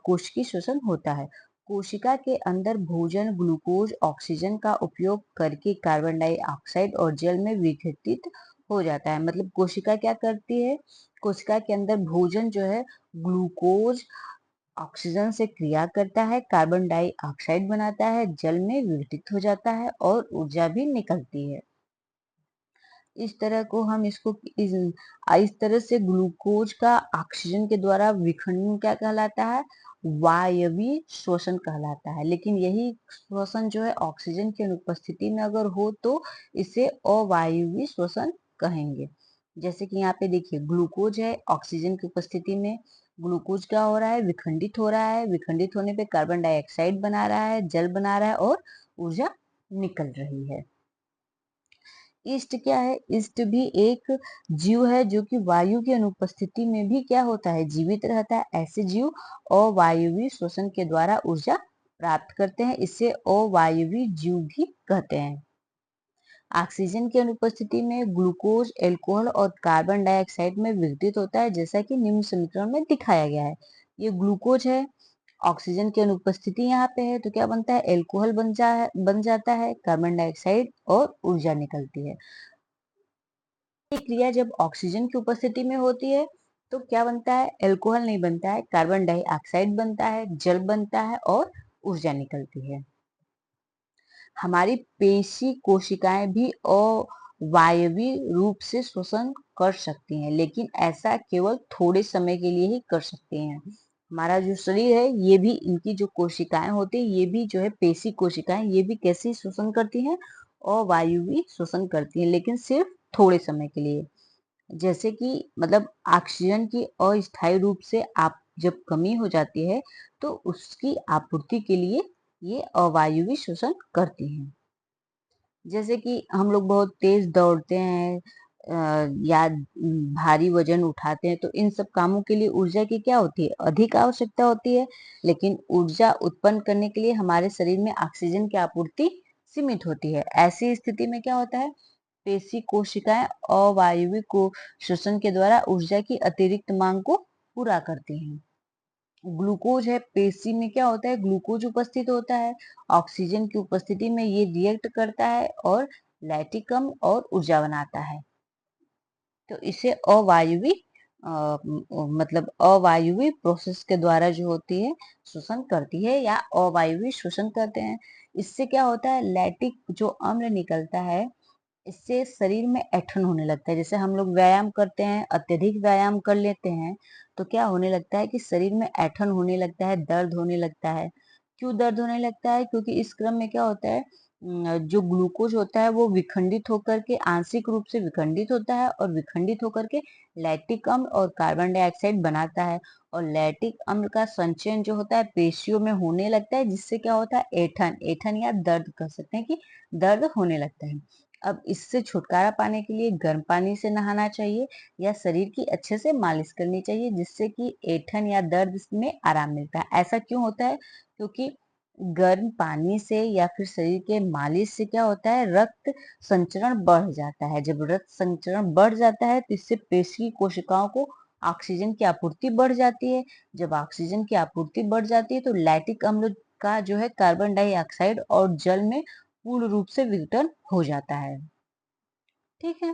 कोशिकीय श्वसन होता है। कोशिका के अंदर भोजन, ग्लूकोज, ऑक्सीजन का उपयोग करके कार्बन डाइऑक्साइड और जल में विघटित हो जाता है। मतलब कोशिका क्या करती है, कोशिका के अंदर भोजन जो है ग्लूकोज ऑक्सीजन से क्रिया करता है, कार्बन डाइऑक्साइड बनाता है, जल में विघटित हो जाता है और ऊर्जा भी निकलती है। इस तरह को हम इसको इस तरह से ग्लूकोज का ऑक्सीजन के द्वारा विखंडन क्या कहलाता है, वायवीय श्वसन कहलाता है। लेकिन यही श्वसन जो है ऑक्सीजन की अनुपस्थिति में अगर हो तो इसे अवायवीय श्वसन कहेंगे। जैसे कि यहाँ पे देखिए ग्लूकोज है, ऑक्सीजन की उपस्थिति में ग्लूकोज क्या हो रहा है, विखंडित हो रहा है। विखंडित होने पे कार्बन डाइऑक्साइड बना रहा है, जल बना रहा है और ऊर्जा निकल रही है। ईस्ट क्या है, ईस्ट भी एक जीव है जो कि वायु की अनुपस्थिति में भी क्या होता है, जीवित रहता है। ऐसे जीव अवायवीय श्वसन के द्वारा ऊर्जा प्राप्त करते हैं, इसे अवायवीय जीव भी कहते हैं। ऑक्सीजन की अनुपस्थिति में ग्लूकोज, एल्कोहल और कार्बन डाइऑक्साइड में विघटित होता है, जैसा कि निम्न समीकरण में दिखाया गया है। ये ग्लूकोज है, ऑक्सीजन की अनुपस्थिति यहाँ पे है तो क्या बनता है, एल्कोहल बन जाता है, कार्बन डाइऑक्साइड और ऊर्जा निकलती है। ये क्रिया जब ऑक्सीजन की उपस्थिति में होती है तो क्या बनता है, एल्कोहल नहीं बनता है, कार्बन डाइऑक्साइड बनता है, जल बनता है और ऊर्जा निकलती है। हमारी पेशी कोशिकाएं भी अवायवीय रूप से श्वसन कर सकती हैं, लेकिन ऐसा केवल थोड़े समय के लिए ही कर सकती हैं। हमारा जो शरीर है ये भी, इनकी जो कोशिकाएं होती है ये भी जो है पेशी कोशिकाएं, ये भी कैसे श्वसन करती हैं, अवायवीय श्वसन करती हैं, लेकिन सिर्फ थोड़े समय के लिए। जैसे कि मतलब ऑक्सीजन की अस्थायी रूप से आप जब कमी हो जाती है तो उसकी आपूर्ति के लिए ये अवायवीय श्वसन करती हैं। जैसे कि हम लोग बहुत तेज दौड़ते हैं या भारी वजन उठाते हैं, तो इन सब कामों के लिए ऊर्जा की क्या होती है, अधिक आवश्यकता होती है। लेकिन ऊर्जा उत्पन्न करने के लिए हमारे शरीर में ऑक्सीजन की आपूर्ति सीमित होती है। ऐसी स्थिति में क्या होता है, पेशी कोशिकाएं अवायवीय को श्वसन के द्वारा ऊर्जा की अतिरिक्त मांग को पूरा करती हैं। ग्लूकोज है, पेशी में क्या होता है, ग्लूकोज उपस्थित होता है, ऑक्सीजन की उपस्थिति में ये रिएक्ट करता है और लैक्टिक अम्ल और ऊर्जा बनाता है। तो इसे अवायवीय मतलब अवायवीय प्रोसेस के द्वारा जो होती है श्वसन करती है या अवायवीय श्वसन करते हैं। इससे क्या होता है, लैक्टिक जो अम्ल निकलता है इससे शरीर में ऐंठन होने लगता है। जैसे हम लोग व्यायाम करते हैं, अत्यधिक व्यायाम कर लेते हैं तो क्या होने लगता है कि शरीर में ऐंठन होने लगता है, दर्द होने लगता है। क्यों दर्द होने लगता है, क्योंकि इस क्रम में क्या होता है, जो ग्लूकोज होता है वो विखंडित होकर के आंशिक रूप से विखंडित होता है और विखंडित होकर के लैक्टिक अम्ल और कार्बन डाइऑक्साइड बनाता है। और लैक्टिक अम्ल का संचयन जो होता है पेशियों में होने लगता है, जिससे क्या होता है, ऐंठन ऐंठन या दर्द कह सकते हैं कि दर्द होने लगता है। अब इससे छुटकारा पाने के लिए गर्म पानी से नहाना चाहिए या शरीर की अच्छे से मालिश करनी चाहिए, जिससे कि ऐंठन या दर्द में आराम मिलता है। ऐसा क्यों होता है, क्योंकि गर्म पानी से या फिर शरीर के मालिश से क्या होता है, रक्त संचरण बढ़ जाता है। जब रक्त संचरण बढ़ जाता है तो इससे पेशी कोशिकाओं को ऑक्सीजन की आपूर्ति बढ़ जाती है। जब ऑक्सीजन की आपूर्ति बढ़ जाती है तो लैक्टिक अम्ल का जो है कार्बन डाइऑक्साइड और जल में पूर्ण रूप से विघटन हो जाता है। ठीक है।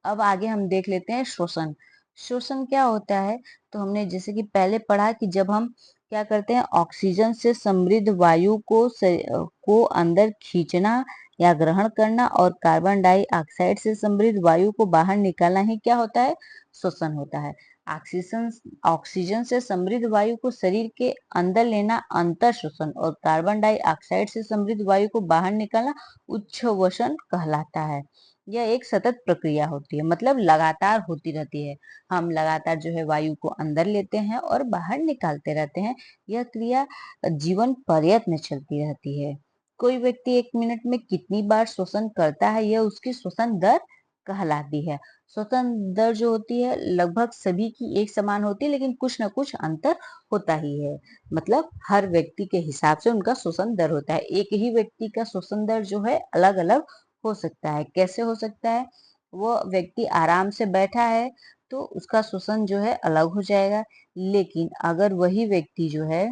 अब आगे हम देख लेते हैं श्वसन। श्वसन क्या होता है? तो हमने जैसे कि पहले पढ़ा कि जब हम क्या करते हैं, ऑक्सीजन से समृद्ध वायु को अंदर खींचना या ग्रहण करना और कार्बन डाइऑक्साइड से समृद्ध वायु को बाहर निकालना ही क्या होता है? श्वसन होता है। ऑक्सीजन ऑक्सीजन से समृद्ध वायु को शरीर के अंदर लेना अंतर श्वसन और कार्बन डाइऑक्साइड से समृद्ध वायु को बाहर निकालना उच्छ्वसन कहलाता है। यह एक सतत प्रक्रिया होती है, मतलब लगातार होती रहती है। हम लगातार जो है वायु को अंदर लेते हैं और बाहर निकालते रहते हैं। यह क्रिया जीवन पर्यंत में चलती रहती है। कोई व्यक्ति 1 मिनट में कितनी बार श्वसन करता है, यह उसकी श्वसन दर कहलाती है। श्वसन दर जो होती है लगभग सभी की एक समान होती है, लेकिन कुछ ना कुछ अंतर होता ही है। मतलब हर व्यक्ति के हिसाब से उनका श्वसन दर होता है। एक ही व्यक्ति का श्वसन दर जो है अलग अलग हो सकता है। कैसे हो सकता है? वो व्यक्ति आराम से बैठा है तो उसका श्वसन जो है अलग हो जाएगा, लेकिन अगर वही व्यक्ति जो है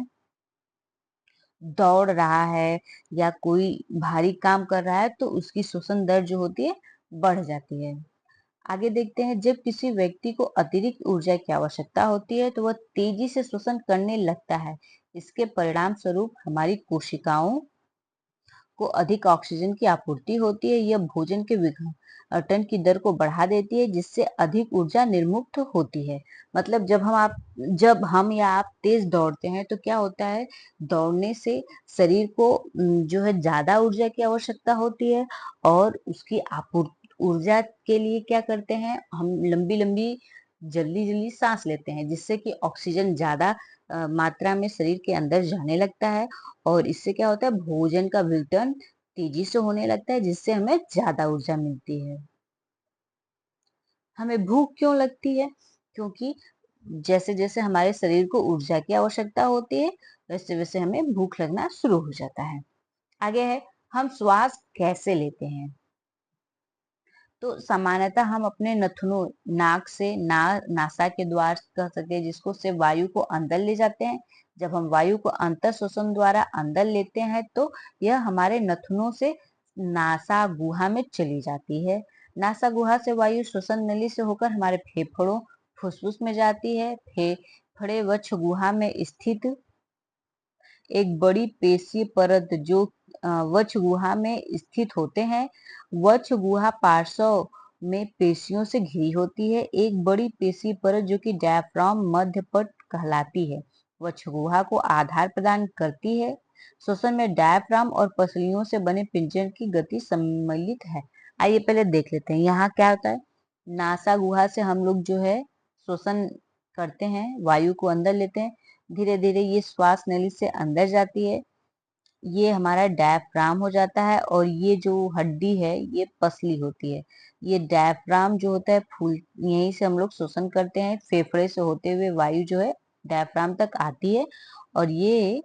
दौड़ रहा है या कोई भारी काम कर रहा है तो उसकी श्वसन दर जो होती है बढ़ जाती है। आगे देखते हैं, जब किसी व्यक्ति को अतिरिक्त ऊर्जा की आवश्यकता होती है तो वह तेजी से श्वसन करने लगता है। इसके परिणाम स्वरूप हमारी कोशिकाओं को अधिक ऑक्सीजन की आपूर्ति होती है। यह भोजन के विघटन की दर को बढ़ा देती है, जिससे अधिक ऊर्जा निर्मुक्त होती है। मतलब जब हम या आप तेज दौड़ते हैं तो क्या होता है, दौड़ने से शरीर को जो है ज्यादा ऊर्जा की आवश्यकता होती है और उसकी आपूर्ति ऊर्जा के लिए क्या करते हैं, हम लंबी लंबी जल्दी जल्दी सांस लेते हैं, जिससे कि ऑक्सीजन ज्यादा मात्रा में शरीर के अंदर जाने लगता है और इससे क्या होता है, भोजन का विघटन तेजी से होने लगता है, जिससे हमें ज्यादा ऊर्जा मिलती है। हमें भूख क्यों लगती है? क्योंकि जैसे जैसे हमारे शरीर को ऊर्जा की आवश्यकता होती है वैसे वैसे हमें भूख लगना शुरू हो जाता है। आगे है, हम श्वास कैसे लेते हैं? तो सामान्यतः हम अपने नथुनों, नाक से नासा के द्वार कह सकते हैं जिसको से वायु को अंदर ले जाते हैं। जब हम वायु को अंतर श्वसन द्वारा अंदर लेते हैं तो यह हमारे नथुनों से नासा गुहा में चली जाती है। नासा गुहा से वायु श्वसन नली से होकर हमारे फेफड़ों, फुसफुस में जाती है। फेफड़े वक्ष गुहा में स्थित एक बड़ी पेशीय परत जो वक्ष गुहा में स्थित होते हैं। वक्ष गुहा पार्श्व में पेशियों से घिरी होती है। एक बड़ी पेशीय परत जो कि डायाफ्राम मध्य पट कहलाती है, वक्ष गुहा को आधार प्रदान करती है। श्वसन में डायाफ्राम और पसलियों से बने पिंजर की गति सम्मिलित है। आइए पहले देख लेते हैं यहाँ क्या होता है। नासा गुहा से हम लोग जो है श्वसन करते हैं, वायु को अंदर लेते हैं। धीरे धीरे ये श्वास नली से अंदर जाती है, ये हमारा डायफ्राम हो जाता है और ये जो हड्डी है ये पसली होती है। ये डायफ्राम जो होता है फूल, यहीं से हम लोग श्वसन करते हैं। फेफड़े से होते हुए वायु जो है डायफ्राम तक आती है और ये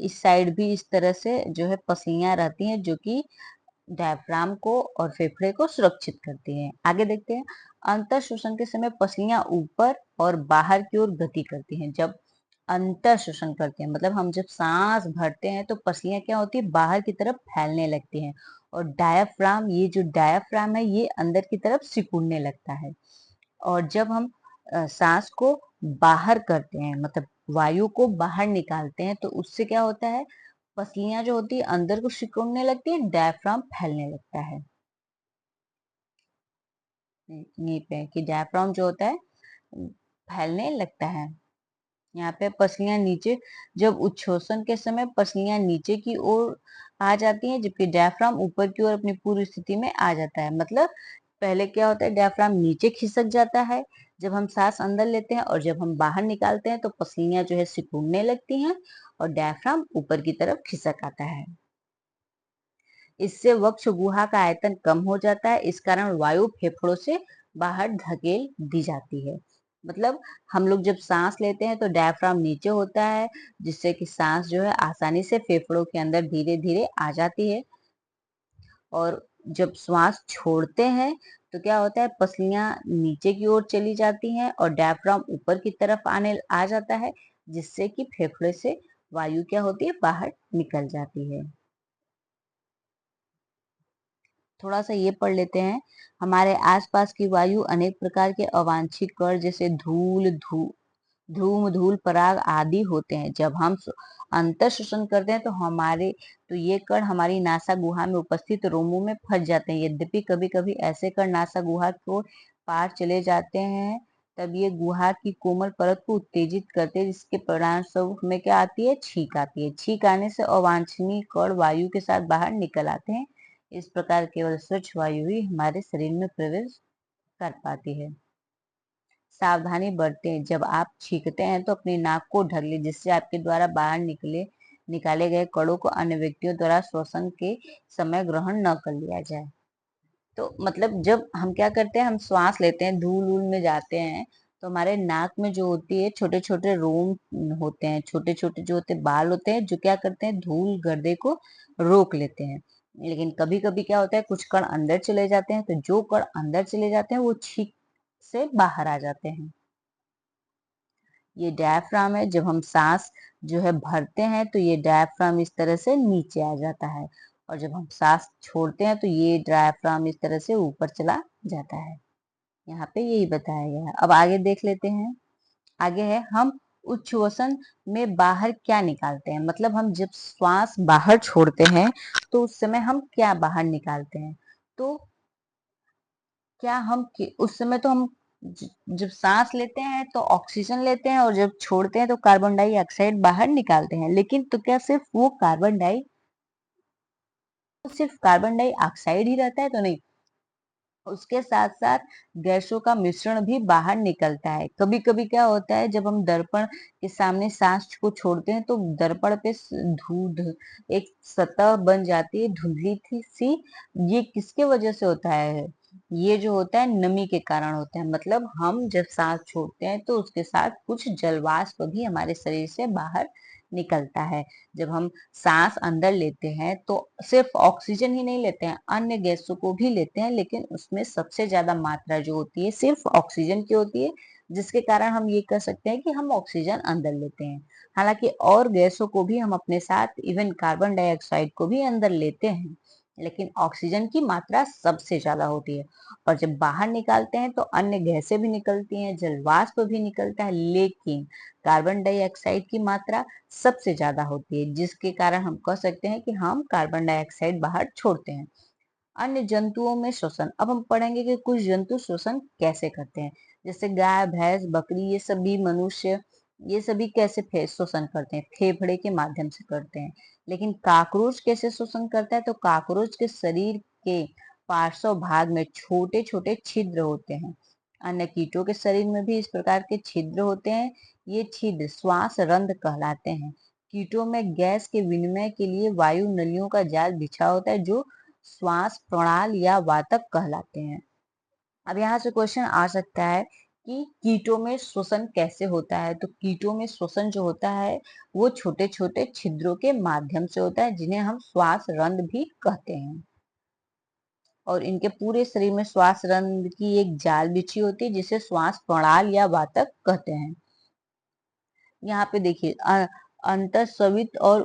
इस साइड भी इस तरह से जो है पसलियां रहती हैं जो कि डायफ्राम को और फेफड़े को सुरक्षित करती हैं। आगे देखते हैं, अंतर श्वसन के समय पसलियां ऊपर और बाहर की ओर गति करती हैं। जब अंतर श्वसन करते हैं मतलब हम जब सांस भरते हैं तो पसलियां क्या होती है, बाहर की तरफ फैलने लगती हैं और डायाफ्राम, ये जो डायाफ्राम है ये अंदर की तरफ सिकुड़ने लगता है। और जब हम सांस को बाहर करते हैं मतलब वायु को बाहर निकालते हैं तो उससे क्या होता है, पसलियां जो होती है अंदर को सिकुड़ने लगती है, डायफ्राम फैलने लगता है। यहीं पे कि डायफ्राम जो होता है फैलने लगता है। यहाँ पे पसलियां नीचे, जब उच्छ्वसन के समय पसलियां नीचे की ओर आ जाती हैं जबकि डायफ्राम ऊपर की ओर अपनी पूर्व स्थिति में आ जाता है। मतलब पहले क्या होता है, डायफ्राम नीचे खिसक जाता है जब हम सांस अंदर लेते हैं और जब हम बाहर निकालते हैं तो पसलियां जो है सिकुड़ने लगती हैं और डायफ्राम ऊपर की तरफ खिसक आता है। इससे वक्ष गुहा का आयतन कम हो जाता है, इस कारण वायु फेफड़ों से बाहर धकेल दी जाती है। मतलब हम लोग जब सांस लेते हैं तो डायफ्राम नीचे होता है जिससे कि सांस जो है आसानी से फेफड़ों के अंदर धीरे धीरे आ जाती है और जब श्वास छोड़ते हैं तो क्या होता है, पसलियां नीचे की ओर चली जाती हैं और डायफ्राम ऊपर की तरफ आने आ जाता है जिससे कि फेफड़े से वायु क्या होती है, बाहर निकल जाती है। थोड़ा सा ये पढ़ लेते हैं। हमारे आसपास की वायु अनेक प्रकार के अवांछित कण जैसे धूम, धूल, पराग आदि होते हैं। जब हम अंतर शोषण करते हैं तो ये कण हमारी नासा गुहा में उपस्थित रोमों में फंस जाते हैं। यद्यपि कभी कभी ऐसे कण नासा गुहा को पार चले जाते हैं, तब ये गुहा की कोमल परत को उत्तेजित करते हैं, जिसके परिणाम स्वरूप हमें क्या आती है, छींक आती है। छींक आने से अवांछनीय कण वायु के साथ बाहर निकल आते हैं। इस प्रकार केवल स्वच्छ वायु ही हमारे शरीर में प्रवेश कर पाती है। सावधानी बरतें। जब आप छींकते हैं तो अपनी नाक को ढक लें, जिससे आपके द्वारा बाहर निकाले गए कणों को अन्य व्यक्तियों द्वारा श्वसन के समय ग्रहण न कर लिया जाए। तो मतलब जब हम क्या करते हैं, हम श्वास लेते हैं, धूल वूल में जाते हैं, तो हमारे नाक में जो होती है छोटे छोटे रोम होते हैं, छोटे छोटे जो होते बाल होते हैं, जो क्या करते हैं, धूल गर्दे को रोक लेते हैं। लेकिन कभी कभी क्या होता है, कुछ कण अंदर चले जाते हैं, तो जो कण अंदर चले जाते हैं वो छींक से बाहर आ जाते हैं। ये डायफ्राम है। जब हम सांस जो है भरते हैं तो ये डायफ्राम इस तरह से नीचे आ जाता है, और जब हम सांस छोड़ते हैं तो ये डायफ्राम इस तरह से ऊपर चला जाता है। यहाँ पे यही बताया गया है। अब आगे देख लेते हैं। आगे है, हम उच्छ्वसन में बाहर क्या निकालते हैं। मतलब हम जब श्वास बाहर छोड़ते हैं तो उस समय हम क्या बाहर निकालते हैं। तो क्या हम उस समय तो हम जब सांस लेते हैं तो ऑक्सीजन लेते हैं, और जब छोड़ते हैं तो कार्बन डाइऑक्साइड बाहर निकालते हैं। लेकिन तो क्या सिर्फ कार्बन डाइऑक्साइड ही रहता है, तो नहीं, उसके साथ साथ गैसों का मिश्रण भी बाहर निकलता है। कभी कभी क्या होता है, जब हम दर्पण के सामने सांस को छोड़ते हैं तो दर्पण पे धूध एक सतह बन जाती है, धुंधली थी सी। ये किसके वजह से होता है, ये जो होता है नमी के कारण होता है। मतलब हम जब सांस छोड़ते हैं तो उसके साथ कुछ जलवाष्प भी हमारे शरीर से बाहर निकलता है। जब हम सांस अंदर लेते हैं तो सिर्फ ऑक्सीजन ही नहीं लेते हैं, अन्य गैसों को भी लेते हैं, लेकिन उसमें सबसे ज्यादा मात्रा जो होती है सिर्फ ऑक्सीजन की होती है, जिसके कारण हम ये कह सकते हैं कि हम ऑक्सीजन अंदर लेते हैं। हालांकि और गैसों को भी हम अपने साथ, इवन कार्बन डाइऑक्साइड को भी अंदर लेते हैं, लेकिन ऑक्सीजन की मात्रा सबसे ज्यादा होती है। और जब बाहर निकालते हैं तो अन्य गैसें भी निकलती हैं, जलवाष्प भी निकलता है, लेकिन कार्बन डाइऑक्साइड की मात्रा सबसे ज्यादा होती है, जिसके कारण हम कह सकते हैं कि हम कार्बन डाइऑक्साइड बाहर छोड़ते हैं। अन्य जंतुओं में श्वसन। अब हम पढ़ेंगे कि कुछ जंतु श्वसन कैसे करते हैं। जैसे गाय, भैंस, बकरी, ये सभी मनुष्य, ये सभी कैसे श्वसन करते हैं, फेफड़े के माध्यम से करते हैं। लेकिन काकरोच कैसे श्वसन करता है, तो काकरोच के शरीर के पार्श्व भाग में छोटे छोटे छिद्र होते हैं। अन्य कीटों के शरीर में भी इस प्रकार के छिद्र होते हैं। ये छिद्र श्वास रंध्र कहलाते हैं। कीटों में गैस के विनिमय के लिए वायु नलियों का जाल बिछा होता है, जो श्वास प्रणाल या वातक कहलाते हैं। अब यहाँ से क्वेश्चन आ सकता है कि कीटों में श्वसन कैसे होता है। तो कीटों में श्वसन जो होता है वो छोटे छोटे छिद्रों के माध्यम से होता है, जिन्हें हम श्वास रंध्र भी कहते हैं। और इनके पूरे शरीर में श्वास रंध्र की एक जाल बिछी होती है, जिसे श्वास प्रणाल या वातक कहते हैं। यहाँ पे देखिए, अंतस्रावित और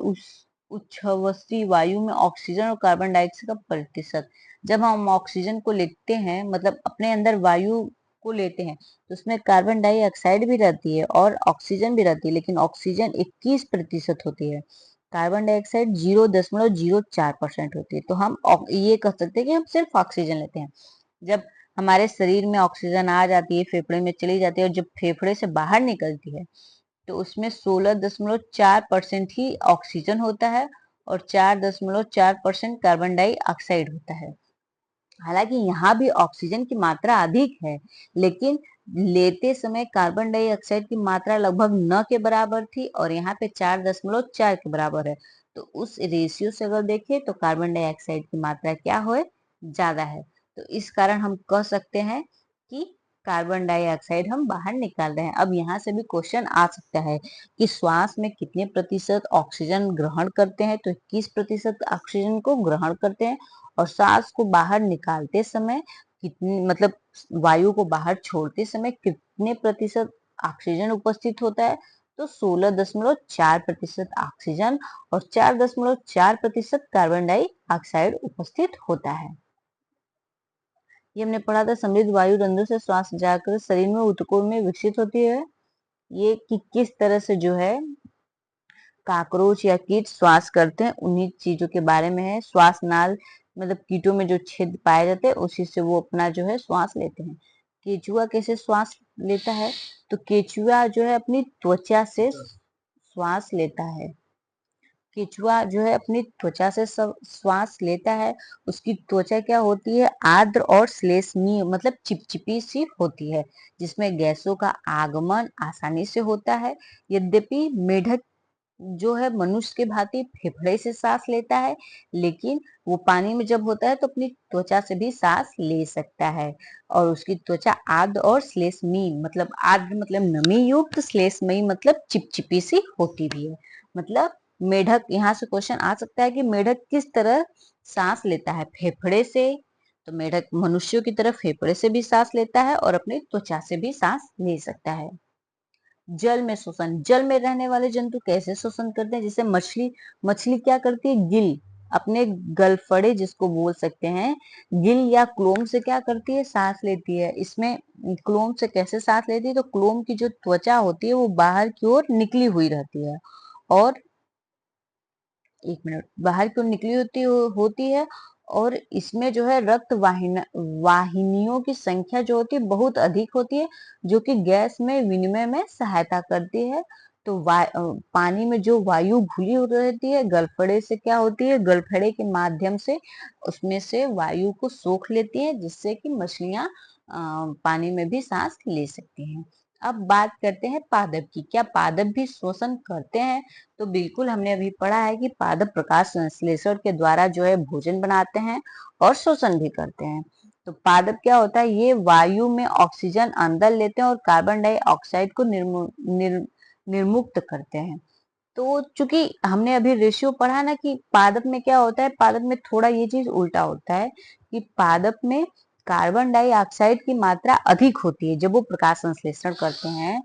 उच्छ्वसित वायु में ऑक्सीजन और कार्बन डाइऑक्साइड का प्रतिशत। जब हम ऑक्सीजन को लेते हैं, मतलब अपने अंदर वायु को लेते हैं, तो उसमें कार्बन डाइऑक्साइड भी रहती है और ऑक्सीजन भी रहती है, लेकिन ऑक्सीजन 21% होती है, कार्बन डाइऑक्साइड 0.04% होती है। तो हम ये कह सकते हैं कि हम सिर्फ ऑक्सीजन लेते हैं। जब हमारे शरीर में ऑक्सीजन आ जाती है, फेफड़े में चली जाती है, और जब फेफड़े से बाहर निकलती है तो उसमें 16.4% ही ऑक्सीजन होता है और 4.4% कार्बन डाइऑक्साइड होता है। हालांकि यहाँ भी ऑक्सीजन की मात्रा अधिक है, लेकिन लेते समय कार्बन डाइऑक्साइड की मात्रा लगभग न के बराबर थी, और यहाँ पे 4.4 के बराबर है। तो उस रेशियो से अगर देखें तो कार्बन डाइऑक्साइड की मात्रा क्या हो, ज्यादा है। तो इस कारण हम कह सकते हैं कि कार्बन डाइऑक्साइड हम बाहर निकाल रहे हैं। अब यहाँ से भी क्वेश्चन आ सकता है कि श्वास में कितने प्रतिशत ऑक्सीजन ग्रहण करते हैं, तो 21% ऑक्सीजन को ग्रहण करते हैं, और सांस को बाहर निकालते समय कितनी, मतलब वायु को बाहर छोड़ते समय कितने प्रतिशत ऑक्सीजन उपस्थित होता है, तो 16.4% ऑक्सीजन और 4.4% कार्बन डाइऑक्साइड उपस्थित होता है। ये हमने पढ़ा था, समृद्ध वायु रंध्रों से श्वास जाकर शरीर में ऊतकों में विकसित होती है। ये कि किस तरह से जो है काकरोच या कीट श्वास करते हैं, उन्हीं चीजों के बारे में है। श्वास नाल मतलब कीटों में जो छेद पाए जाते हैं उसी से वो अपना जो है श्वास लेते हैं। केचुआ कैसे श्वास लेता है? तो केचुआ जो है अपनी त्वचा से श्वास लेता है। केचुआ जो है अपनी त्वचा से श्वास लेता है। उसकी त्वचा क्या होती है? आर्द्र और श्लेष्मीय मतलब चिपचिपी सी होती है, जिसमें गैसों का आगमन आसानी से होता है। यद्यपि मेढक जो है मनुष्य के भांति फेफड़े से सांस लेता है, लेकिन वो पानी में जब होता है तो अपनी त्वचा से भी सांस ले सकता है। और उसकी त्वचा आर्द्र और श्लेष्मीय मतलब आर्द्र मतलब नमी युक्त, श्लेष्मयी मतलब चिपचिपी सी होती भी है। मतलब मेढक, यहाँ से क्वेश्चन आ सकता है कि मेढक किस तरह सांस लेता है? फेफड़े से। तो मेढक मनुष्यों की तरह फेफड़े से भी सांस लेता है और अपनी त्वचा से भी सांस ले सकता है। जल में शोषण, जल में रहने वाले जंतु कैसे शोषण करते हैं? जैसे मछली, मछली क्या करती है? गिल, अपने गलफड़े जिसको बोल सकते हैं, गिल या क्लोम से क्या करती है? सांस लेती है। इसमें क्लोम से कैसे सांस लेती है? तो क्लोम की जो त्वचा होती है वो बाहर की ओर निकली हुई रहती है, और एक मिनट, बाहर की ओर निकली होती है, और इसमें जो है रक्त वाहिनियों की संख्या जो होती है बहुत अधिक होती है, जो कि गैस में विनिमय में सहायता करती है। तो पानी में जो वायु घुली हो रहती है, गलफड़े से क्या होती है? गलफड़े के माध्यम से उसमें से वायु को सोख लेती है, जिससे कि मछलियां पानी में भी सांस ले सकती हैं। अब बात करते हैं पादप की। क्या पादप भी शोषण करते हैं? तो बिल्कुल, हमने अभी पढ़ा है कि पादप प्रकाश संश्लेषण के द्वारा जो है भोजन बनाते हैं और शोषण भी करते हैं। तो पादप क्या होता है? ये वायु में ऑक्सीजन अंदर लेते हैं और कार्बन डाइऑक्साइड को निर्मुक्त करते हैं। तो चूंकि हमने अभी रेशियो पढ़ा ना कि पादप में क्या होता है, पादप में थोड़ा ये चीज उल्टा होता है कि पादप में कार्बन डाइऑक्साइड की मात्रा अधिक होती है। जब वो प्रकाश संश्लेषण करते हैं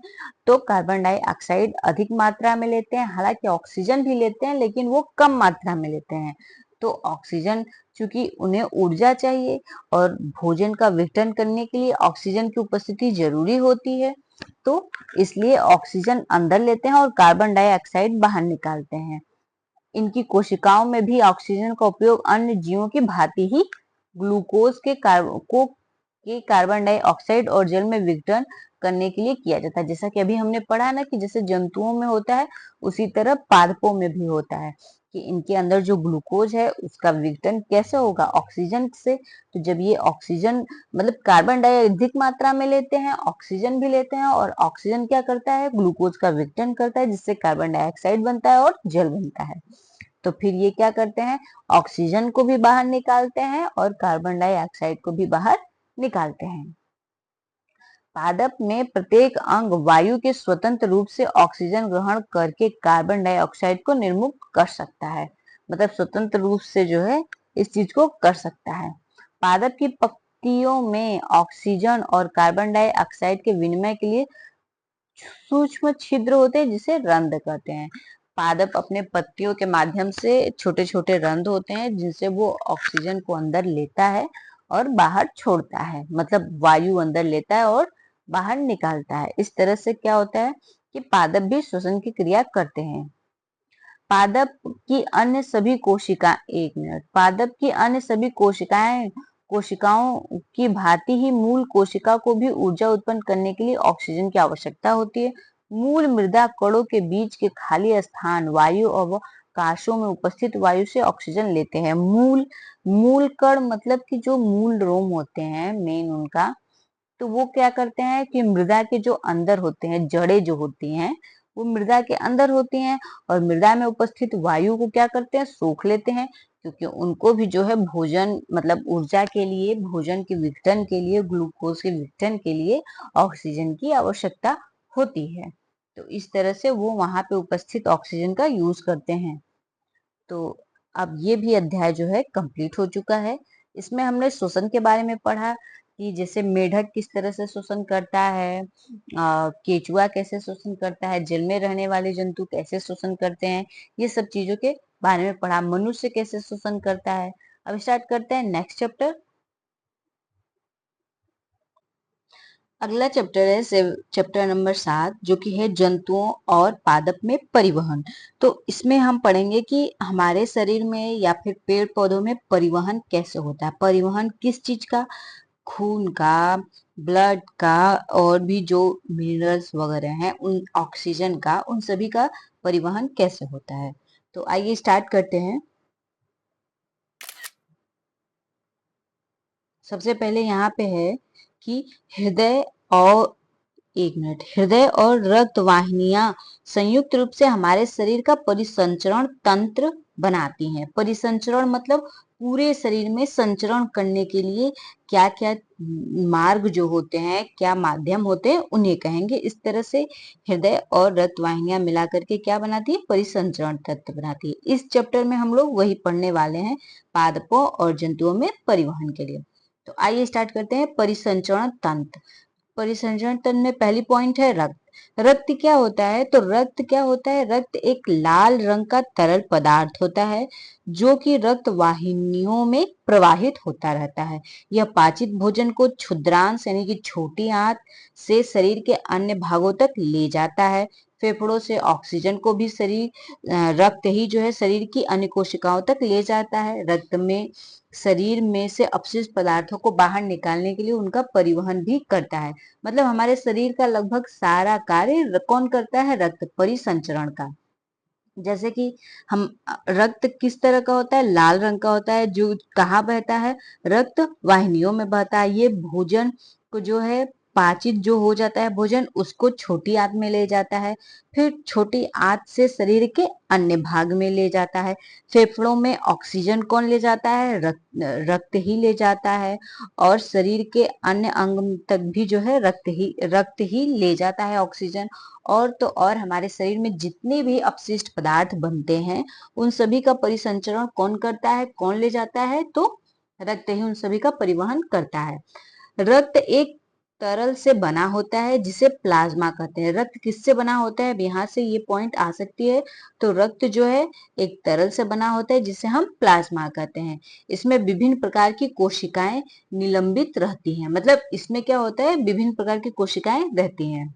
तो कार्बन डाइऑक्साइड अधिक मात्रा में लेते हैं, हालांकि ऑक्सीजन भी लेते हैं लेकिन वो कम मात्रा में लेते हैं। तो ऑक्सीजन, चूंकि उन्हें ऊर्जा चाहिए और भोजन का विघटन करने के लिए ऑक्सीजन की उपस्थिति जरूरी होती है, तो इसलिए ऑक्सीजन अंदर लेते हैं और कार्बन डाइऑक्साइड बाहर निकालते हैं। इनकी कोशिकाओं में भी ऑक्सीजन का उपयोग अन्य जीवों की भांति ही ग्लूकोज के कार्बन डाइऑक्साइड और जल में विघटन करने के लिए किया जाता है। जैसा कि अभी हमने पढ़ा ना कि जैसे जंतुओं में होता है, उसी तरह पादपों में भी होता है कि इनके अंदर जो ग्लूकोज है उसका विघटन कैसे होगा? ऑक्सीजन से। तो जब ये ऑक्सीजन मतलब कार्बन डाइऑक्साइड अधिक मात्रा में लेते हैं, ऑक्सीजन भी लेते हैं, और ऑक्सीजन क्या करता है? ग्लूकोज का विघटन करता है, जिससे कार्बन डाइऑक्साइड बनता है और जल बनता है। तो फिर ये क्या करते हैं? ऑक्सीजन को भी बाहर निकालते हैं और कार्बन डाइऑक्साइड को भी बाहर निकालते हैं। पादप में प्रत्येक अंग वायु के स्वतंत्र रूप से ऑक्सीजन ग्रहण करके कार्बन डाइऑक्साइड को निर्मुक्त कर सकता है। मतलब स्वतंत्र रूप से जो है इस चीज को कर सकता है। पादप की पत्तियों में ऑक्सीजन और कार्बन डाइऑक्साइड के विनिमय के लिए सूक्ष्म छिद्र होते हैं, जिसे रंध्र कहते हैं। पादप अपने पत्तियों के माध्यम से छोटे छोटे रंध्र होते हैं, जिनसे वो ऑक्सीजन को अंदर लेता है और बाहर छोड़ता है, मतलब वायु अंदर लेता है और बाहर निकालता है। इस तरह से क्या होता है कि पादप भी श्वसन की क्रिया करते हैं। पादप की अन्य सभी कोशिका एक मिनट पादप की अन्य सभी कोशिकाओं की भांति ही मूल कोशिका को भी ऊर्जा उत्पन्न करने के लिए ऑक्सीजन की आवश्यकता होती है। मूल मृदा कणों के बीच के खाली स्थान वायु अवकाशों में उपस्थित वायु से ऑक्सीजन लेते हैं। मूल कण मतलब कि जो मूल रोम होते हैं मेन उनका, तो वो क्या करते हैं कि मृदा के जो अंदर होते हैं, जड़ें जो होती हैं वो मृदा के अंदर होती हैं, और मृदा में उपस्थित वायु को क्या करते हैं? सोख लेते हैं, क्योंकि उनको भी जो है भोजन मतलब ऊर्जा के लिए, भोजन के विघटन के लिए, ग्लूकोज के विघटन के लिए ऑक्सीजन की आवश्यकता होती है। तो इस तरह से वो वहां पे उपस्थित ऑक्सीजन का यूज करते हैं। तो अब ये भी अध्याय जो है कंप्लीट हो चुका है। इसमें हमने श्वसन के बारे में पढ़ा कि जैसे मेढक किस तरह से शोषण करता है, केचुआ कैसे शोषण करता है, जल में रहने वाले जंतु कैसे शोषण करते हैं, ये सब चीजों के बारे में पढ़ा। मनुष्य कैसे शोषण करता है। अब स्टार्ट करते हैं नेक्स्ट चैप्टर। अगला चैप्टर है चैप्टर नंबर 7, जो कि है जंतुओं और पादप में परिवहन। तो इसमें हम पढ़ेंगे कि हमारे शरीर में या फिर पेड़ पौधों में परिवहन कैसे होता है। परिवहन किस चीज का? खून का, ब्लड का, और भी जो मिनरल्स वगैरह हैं, उन ऑक्सीजन का, उन सभी का परिवहन कैसे होता है। तो आइए स्टार्ट करते हैं। सबसे पहले यहाँ पे है कि हृदय और एक मिनट, हृदय और रक्त वाहिनियां संयुक्त रूप से हमारे शरीर का परिसंचरण तंत्र बनाती हैं। परिसंचरण मतलब पूरे शरीर में संचरण करने के लिए क्या क्या मार्ग जो होते हैं, क्या माध्यम होते हैं, उन्हें कहेंगे। इस तरह से हृदय और रक्त वाहिनियां मिला करके क्या बनाती है? परिसंचरण तंत्र बनाती है। इस चैप्टर में हम लोग वही पढ़ने वाले हैं, पादपों और जंतुओं में परिवहन के लिए। तो आइए स्टार्ट करते हैं। परिसंचरण तंत्र। परिसंचरण तंत्र में पहली पॉइंट है रक्त। रक्त क्या होता है? तो रक्त क्या होता है? रक्त एक लाल रंग का तरल पदार्थ होता है जो कि रक्त वाहिनियों में प्रवाहित होता रहता है। यह पाचित भोजन को क्षुद्रांश यानी कि छोटी आंत से शरीर के अन्य भागों तक ले जाता है। फेफड़ों से ऑक्सीजन को भी रक्त ही जो है शरीर की अन्य कोशिकाओं तक ले जाता है। रक्त में शरीर में से अपशिष्ट पदार्थों को बाहर निकालने के लिए उनका परिवहन भी करता है। मतलब हमारे शरीर का लगभग सारा कार्य कौन करता है? रक्त, परिसंचरण का। जैसे कि हम रक्त किस तरह का होता है? लाल रंग का होता है, जो कहाँ बहता है? रक्त वाहिनियों में बहता है। ये भोजन को जो है पाचित जो हो जाता है भोजन, उसको छोटी आंत में ले जाता है, फिर छोटी आंत से शरीर के अन्य भाग में ले जाता है। फेफड़ों में ऑक्सीजन कौन ले जाता है? रक्त ही ले जाता है। और शरीर के अन्य अंग तक भी जो है रक्त ही ले जाता है ऑक्सीजन। और तो और हमारे शरीर में जितने भी अपशिष्ट पदार्थ बनते हैं, उन सभी का परिसंचरण कौन करता है? कौन ले जाता है? तो रक्त ही उन सभी का परिवहन करता है। रक्त एक तरल से बना होता है जिसे प्लाज्मा कहते हैं। रक्त किससे बना होता है? अब यहाँ से ये पॉइंट आ सकती है। तो रक्त जो है एक तरल से बना होता है जिसे हम प्लाज्मा कहते हैं। इसमें विभिन्न प्रकार की कोशिकाएं निलंबित रहती हैं। मतलब इसमें क्या होता है? विभिन्न प्रकार की कोशिकाएं रहती हैं।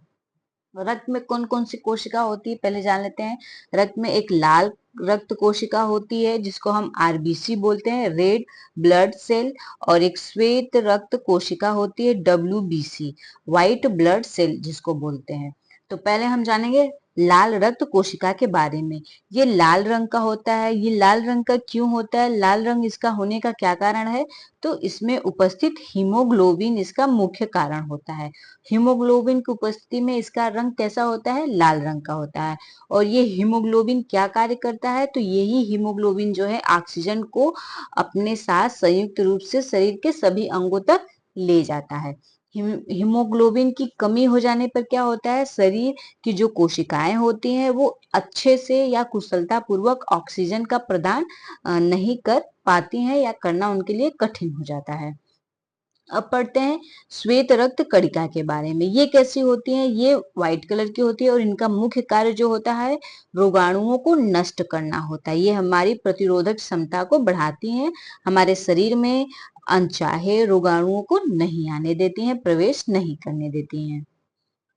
रक्त में कौन कौन सी कोशिका होती है, पहले जान लेते हैं। रक्त में एक लाल रक्त कोशिका होती है जिसको हम आरबीसी बोलते हैं, रेड ब्लड सेल। और एक श्वेत रक्त कोशिका होती है, डब्ल्यूबीसी, व्हाइट ब्लड सेल जिसको बोलते हैं। तो पहले हम जानेंगे लाल रक्त कोशिका के बारे में। ये लाल रंग का होता है। ये लाल रंग का क्यों होता है? लाल रंग इसका होने का क्या कारण है? तो इसमें उपस्थित हीमोग्लोबिन इसका मुख्य कारण होता है। हीमोग्लोबिन की उपस्थिति में इसका रंग कैसा होता है? लाल रंग का होता है। और ये हीमोग्लोबिन क्या कार्य करता है? तो यही हीमोग्लोबिन जो है ऑक्सीजन को अपने साथ संयुक्त रूप से शरीर के सभी अंगों तक ले जाता है। हीमोग्लोबिन की कमी हो जाने पर क्या होता है? शरीर की जो कोशिकाएं होती हैं वो अच्छे से या कुशलता पूर्वक ऑक्सीजन का प्रदान नहीं कर पाती हैं, या करना उनके लिए कठिन हो जाता है। अब पढ़ते हैं श्वेत रक्त कणिका के बारे में। ये कैसी होती हैं? ये व्हाइट कलर की होती है और इनका मुख्य कार्य जो होता है रोगाणुओं को नष्ट करना होता है। ये हमारी प्रतिरोधक क्षमता को बढ़ाती हैं, हमारे शरीर में अनचाहे रोगाणुओं को नहीं आने देती हैं, प्रवेश नहीं करने देती हैं।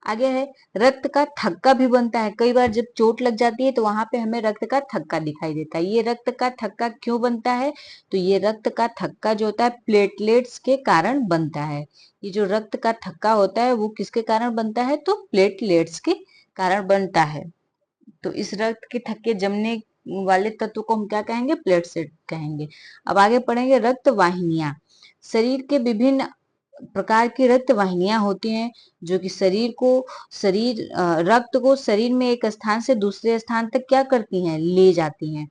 आगे है रक्त का थक्का भी बनता है। कई बार जब चोट लग जाती है तो वहां पे हमें रक्त का थक्का दिखाई देता है। ये रक्त का थक्का क्यों बनता है? तो ये रक्त का थक्का जो होता है प्लेटलेट्स के कारण बनता है। ये जो रक्त का थक्का होता है वो किसके कारण बनता है? तो प्लेटलेट्स के कारण बनता है। तो इस रक्त के थक्के जमने वाले तत्व को हम क्या कहेंगे? प्लेटलेट कहेंगे। अब आगे पढ़ेंगे रक्त वाहिनियां। शरीर के विभिन्न प्रकार की रक्त वाहिनियां होती हैं जो कि रक्त को शरीर में एक स्थान से दूसरे स्थान तक क्या करती हैं? ले जाती हैं।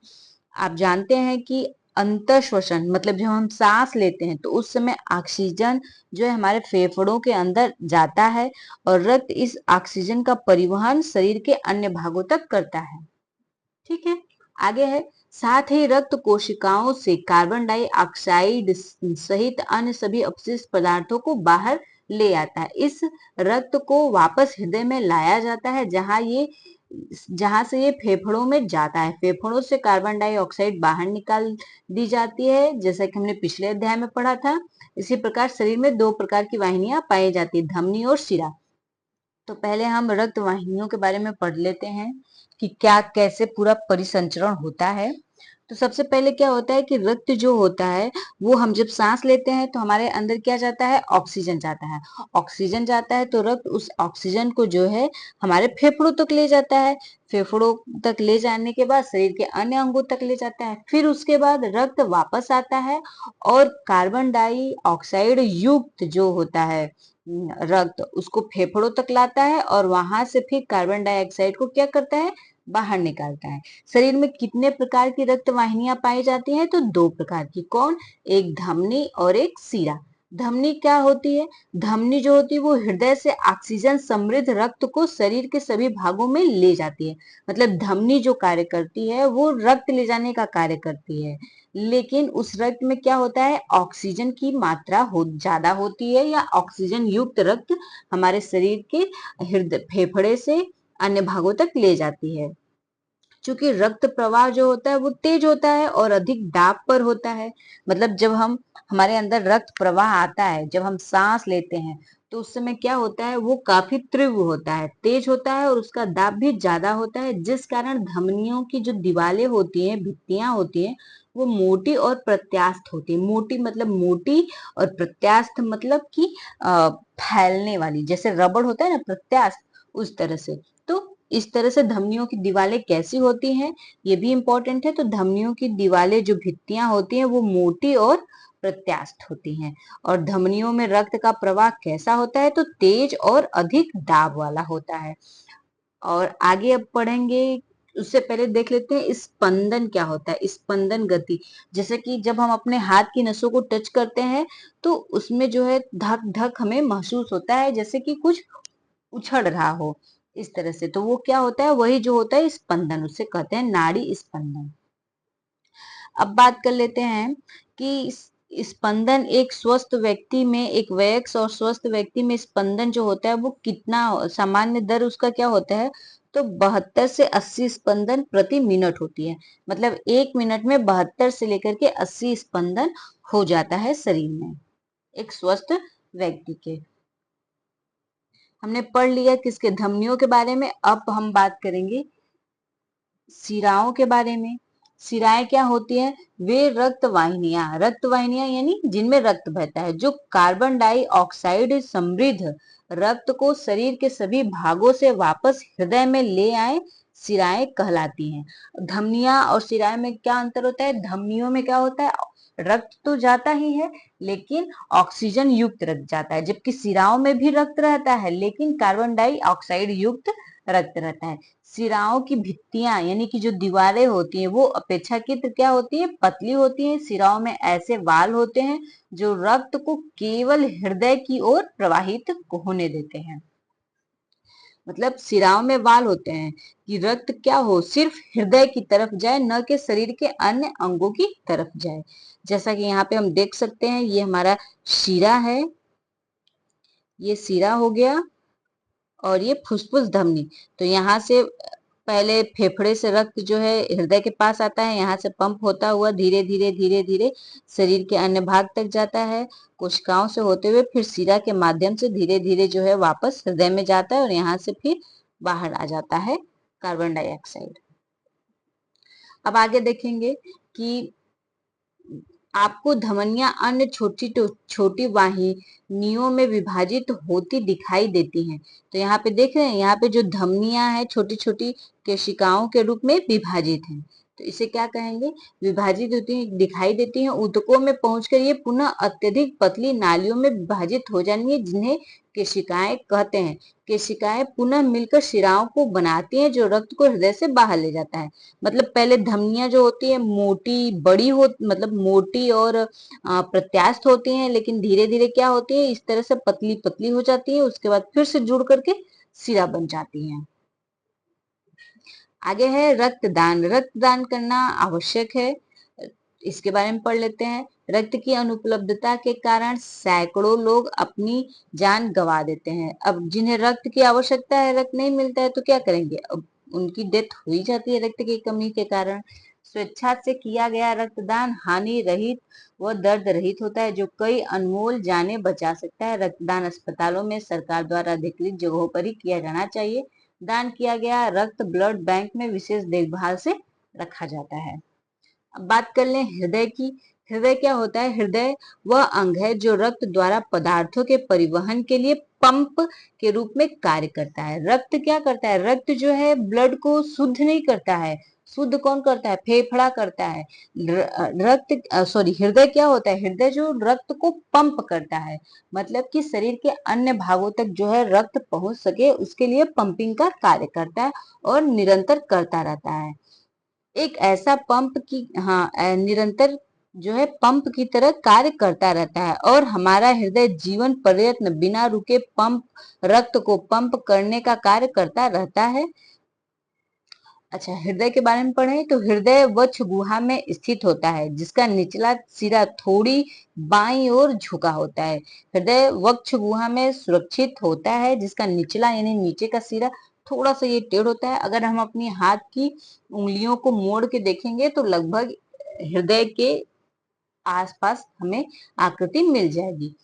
आप जानते हैं कि अंतर श्वसन मतलब जब हम सांस लेते हैं तो उस समय ऑक्सीजन जो है हमारे फेफड़ों के अंदर जाता है, और रक्त इस ऑक्सीजन का परिवहन शरीर के अन्य भागों तक करता है। ठीक है, आगे है साथ ही रक्त कोशिकाओं से कार्बन डाइऑक्साइड सहित अन्य सभी अपशिष्ट पदार्थों को बाहर ले आता है। इस रक्त को वापस हृदय में लाया जाता है जहां से ये फेफड़ों में जाता है। फेफड़ों से कार्बन डाइऑक्साइड बाहर निकाल दी जाती है, जैसा कि हमने पिछले अध्याय में पढ़ा था। इसी प्रकार शरीर में दो प्रकार की वाहिनियां पाई जाती है, धमनी और शिरा। तो पहले हम रक्त वाहिनियों के बारे में पढ़ लेते हैं कि क्या कैसे पूरा परिसंचरण होता है। तो सबसे पहले क्या होता है कि रक्त जो होता है वो हम जब सांस लेते हैं तो हमारे अंदर क्या जाता है, ऑक्सीजन जाता है। ऑक्सीजन जाता है तो रक्त उस ऑक्सीजन को जो है हमारे फेफड़ों तक ले जाता है। फेफड़ों तक ले जाने के बाद शरीर के अन्य अंगों तक ले जाता है। फिर उसके बाद रक्त वापस आता है और कार्बन डाइऑक्साइड युक्त जो होता है रक्त उसको फेफड़ों तक लाता है और वहां से फिर कार्बन डाइऑक्साइड को क्या करता है, बाहर निकालता है। शरीर में कितने प्रकार की रक्त वाहिनियां पाई जाती हैं, तो दो प्रकार की। कौन? एक धमनी और एक शिरा। धमनी क्या होती है? धमनी जो होती है वो हृदय से ऑक्सीजन समृद्ध रक्त को शरीर के सभी भागों में ले जाती है। मतलब धमनी जो कार्य करती है वो रक्त ले जाने का कार्य करती है, लेकिन उस रक्त में क्या होता है, ऑक्सीजन की मात्रा ज्यादा होती है, या ऑक्सीजन युक्त रक्त हमारे शरीर के हृदय फेफड़े से अन्य भागों तक ले जाती है। चूंकि रक्त प्रवाह जो होता है वो तेज होता है और अधिक दाब पर होता है। मतलब जब हम हमारे अंदर रक्त प्रवाह आता है, जब हम सांस लेते हैं तो उस समय क्या होता है, वो काफी तीव्र होता है, तेज होता है और उसका दाब भी ज्यादा होता है, जिस कारण धमनियों की जो दीवारें होती हैं, भित्तियां होती हैं, वो मोटी और प्रत्यास्थ होती है। मोटी मतलब मोटी और प्रत्यास्थ मतलब कि फैलने वाली, जैसे रबड़ होता है ना प्रत्यास्थ, उस तरह से। तो इस तरह से धमनियों की दीवारें कैसी होती हैं, ये भी इंपॉर्टेंट है। तो धमनियों की दीवारें जो भित्तियां होती हैं वो मोटी और प्रत्यास्थ होती हैं। और धमनियों में रक्त का प्रवाह कैसा होता है, तो तेज और अधिक दाब वाला होता है। और आगे अब पढ़ेंगे, उससे पहले देख लेते हैं स्पंदन क्या होता है। स्पंदन गति, जैसे कि जब हम अपने हाथ की नसों को टच करते हैं तो उसमें जो है धक धक हमें महसूस होता है, जैसे कि कुछ उछड़ रहा हो, इस तरह से। तो वो क्या होता है, वही जो होता है स्पंदन, उससे कहते हैं नाड़ी स्पंदन। अब बात कर लेते हैं कि स्पंदन एक स्वस्थ व्यक्ति में, एक वयस्क और स्वस्थ व्यक्ति में स्पंदन जो होता है वो कितना, सामान्य दर उसका क्या होता है, तो 72 से 80 स्पंदन प्रति मिनट होती है। मतलब एक मिनट में 72 से लेकर के 80 स्पंदन हो जाता है शरीर में एक स्वस्थ व्यक्ति के। हमने पढ़ लिया किसके, धमनियों के बारे में। अब हम बात करेंगे शिराओं के बारे में। शिराएं क्या होती हैं, वे रक्त वाहिनियां यानी जिनमें रक्त बहता है, जो कार्बन डाइऑक्साइड समृद्ध रक्त को शरीर के सभी भागों से वापस हृदय में ले आए, शिराएं कहलाती हैं। धमनियां और शिराएं में क्या अंतर होता है, धमनियों में क्या होता है, रक्त तो जाता ही है लेकिन ऑक्सीजन युक्त रक्त जाता है, जबकि शिराओं में भी रक्त रहता है लेकिन कार्बन डाइऑक्साइड युक्त रक्त रहता है। शिराओं की भित्तियां यानी कि जो दीवारें होती हैं वो अपेक्षाकृत क्या होती है, पतली होती हैं। शिराओं में ऐसे वाल होते हैं जो रक्त को केवल हृदय की ओर प्रवाहित होने देते हैं। मतलब शिराओं में वाल होते हैं कि रक्त क्या हो, सिर्फ हृदय की तरफ जाए, न कि शरीर के अन्य अंगों की तरफ जाए। जैसा कि यहाँ पे हम देख सकते हैं, ये हमारा शिरा है, ये शिरा हो गया और ये फुसफुस धमनी। तो यहाँ से पहले फेफड़े से रक्त जो है हृदय के पास आता है, यहाँ से पंप होता हुआ धीरे धीरे धीरे धीरे शरीर के अन्य भाग तक जाता है, कोशिकाओं से होते हुए फिर शिरा के माध्यम से धीरे धीरे जो है वापस हृदय में जाता है और यहाँ से फिर बाहर आ जाता है कार्बन डाइऑक्साइड। अब आगे देखेंगे कि आपको धमनियां अन्य छोटी वाहिनियों में विभाजित होती दिखाई देती हैं। तो यहाँ पे देख रहे हैं, यहाँ पे जो धमनियां हैं छोटी छोटी केशिकाओं के रूप में विभाजित हैं। तो इसे क्या कहेंगे, विभाजित होती दिखाई देती हैं। ऊतकों में पहुंचकर ये पुनः अत्यधिक पतली नालियों में विभाजित हो जाएंगी, जिन्हें केशिकाएं कहते हैं। केशिकाएं पुनः मिलकर शिराओं को बनाती हैं जो रक्त को हृदय से बाहर ले जाता है। मतलब पहले धमनियां जो होती है मोटी बड़ी हो, मतलब मोटी और प्रत्यास्थ होती हैं, लेकिन धीरे धीरे क्या होती है, इस तरह से पतली पतली हो जाती है, उसके बाद फिर से जुड़ करके शिरा बन जाती हैं। आगे है रक्तदान। रक्तदान करना आवश्यक है, इसके बारे में पढ़ लेते हैं। रक्त की अनुपलब्धता के कारण सैकड़ों लोग अपनी जान गंवा देते हैं। अब जिन्हें रक्त की आवश्यकता है, रक्त नहीं मिलता है, तो क्या करेंगे, अब उनकी डेथ हो ही जाती है रक्त की कमी के कारण। स्वेच्छा से किया गया रक्तदान हानि रहित व दर्द रहित होता है, जो कई अनमोल जानें बचा सकता है। रक्तदान अस्पतालों में सरकार द्वारा अधिकृत जगहों पर ही किया जाना चाहिए। दान किया गया रक्त ब्लड बैंक में विशेष देखभाल से रखा जाता है। अब बात कर लें हृदय की। हृदय क्या होता है? हृदय वह अंग है जो रक्त द्वारा पदार्थों के परिवहन के लिए पंप के रूप में कार्य करता है। रक्त क्या करता है? रक्त जो है ब्लड को शुद्ध नहीं करता है। शुद्ध कौन करता है? फेफड़ा करता है। हृदय क्या होता है? हृदय जो रक्त को पंप करता है, मतलब कि शरीर के अन्य भागों तक जो है रक्त पहुंच सके, उसके लिए पंपिंग का कार्य करता है और निरंतर करता रहता है। एक ऐसा पंप की निरंतर जो है पंप की तरह कार्य करता रहता है, और हमारा हृदय जीवन प्रयत्न बिना रुके रक्त को पंप करने का कार्य करता रहता है। अच्छा, हृदय के बारे में पढ़ें तो हृदय वक्ष गुहा में स्थित होता है, जिसका निचला सिरा थोड़ी बाईं ओर झुका होता है। हृदय वक्ष गुहा में सुरक्षित होता है, जिसका निचला यानी नीचे का सिरा थोड़ा सा ये टेढ़ होता है। अगर हम अपनी हाथ की उंगलियों को मोड़ के देखेंगे तो लगभग हृदय के आसपास हमें आकृति मिल जाएगी।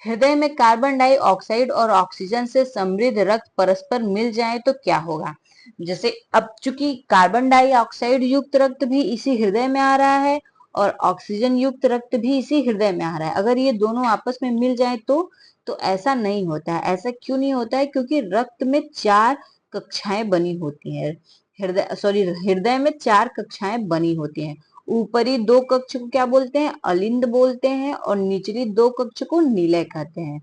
हृदय में कार्बन डाइऑक्साइड और ऑक्सीजन से समृद्ध रक्त परस्पर मिल जाए तो क्या होगा? जैसे अब चूंकि कार्बन डाइऑक्साइड युक्त रक्त भी इसी हृदय में आ रहा है और ऑक्सीजन युक्त रक्त भी इसी हृदय में आ रहा है, अगर ये दोनों आपस में मिल जाए तो ऐसा नहीं होता है। ऐसा क्यों नहीं होता है? क्योंकि रक्त में 4 कक्षाएं बनी होती हैं। हृदय में 4 कक्षाएं बनी होती हैं। ऊपरी 2 कक्ष को क्या बोलते हैं? अलिंद बोलते हैं, और निचली 2 कक्ष को निलय कहते हैं।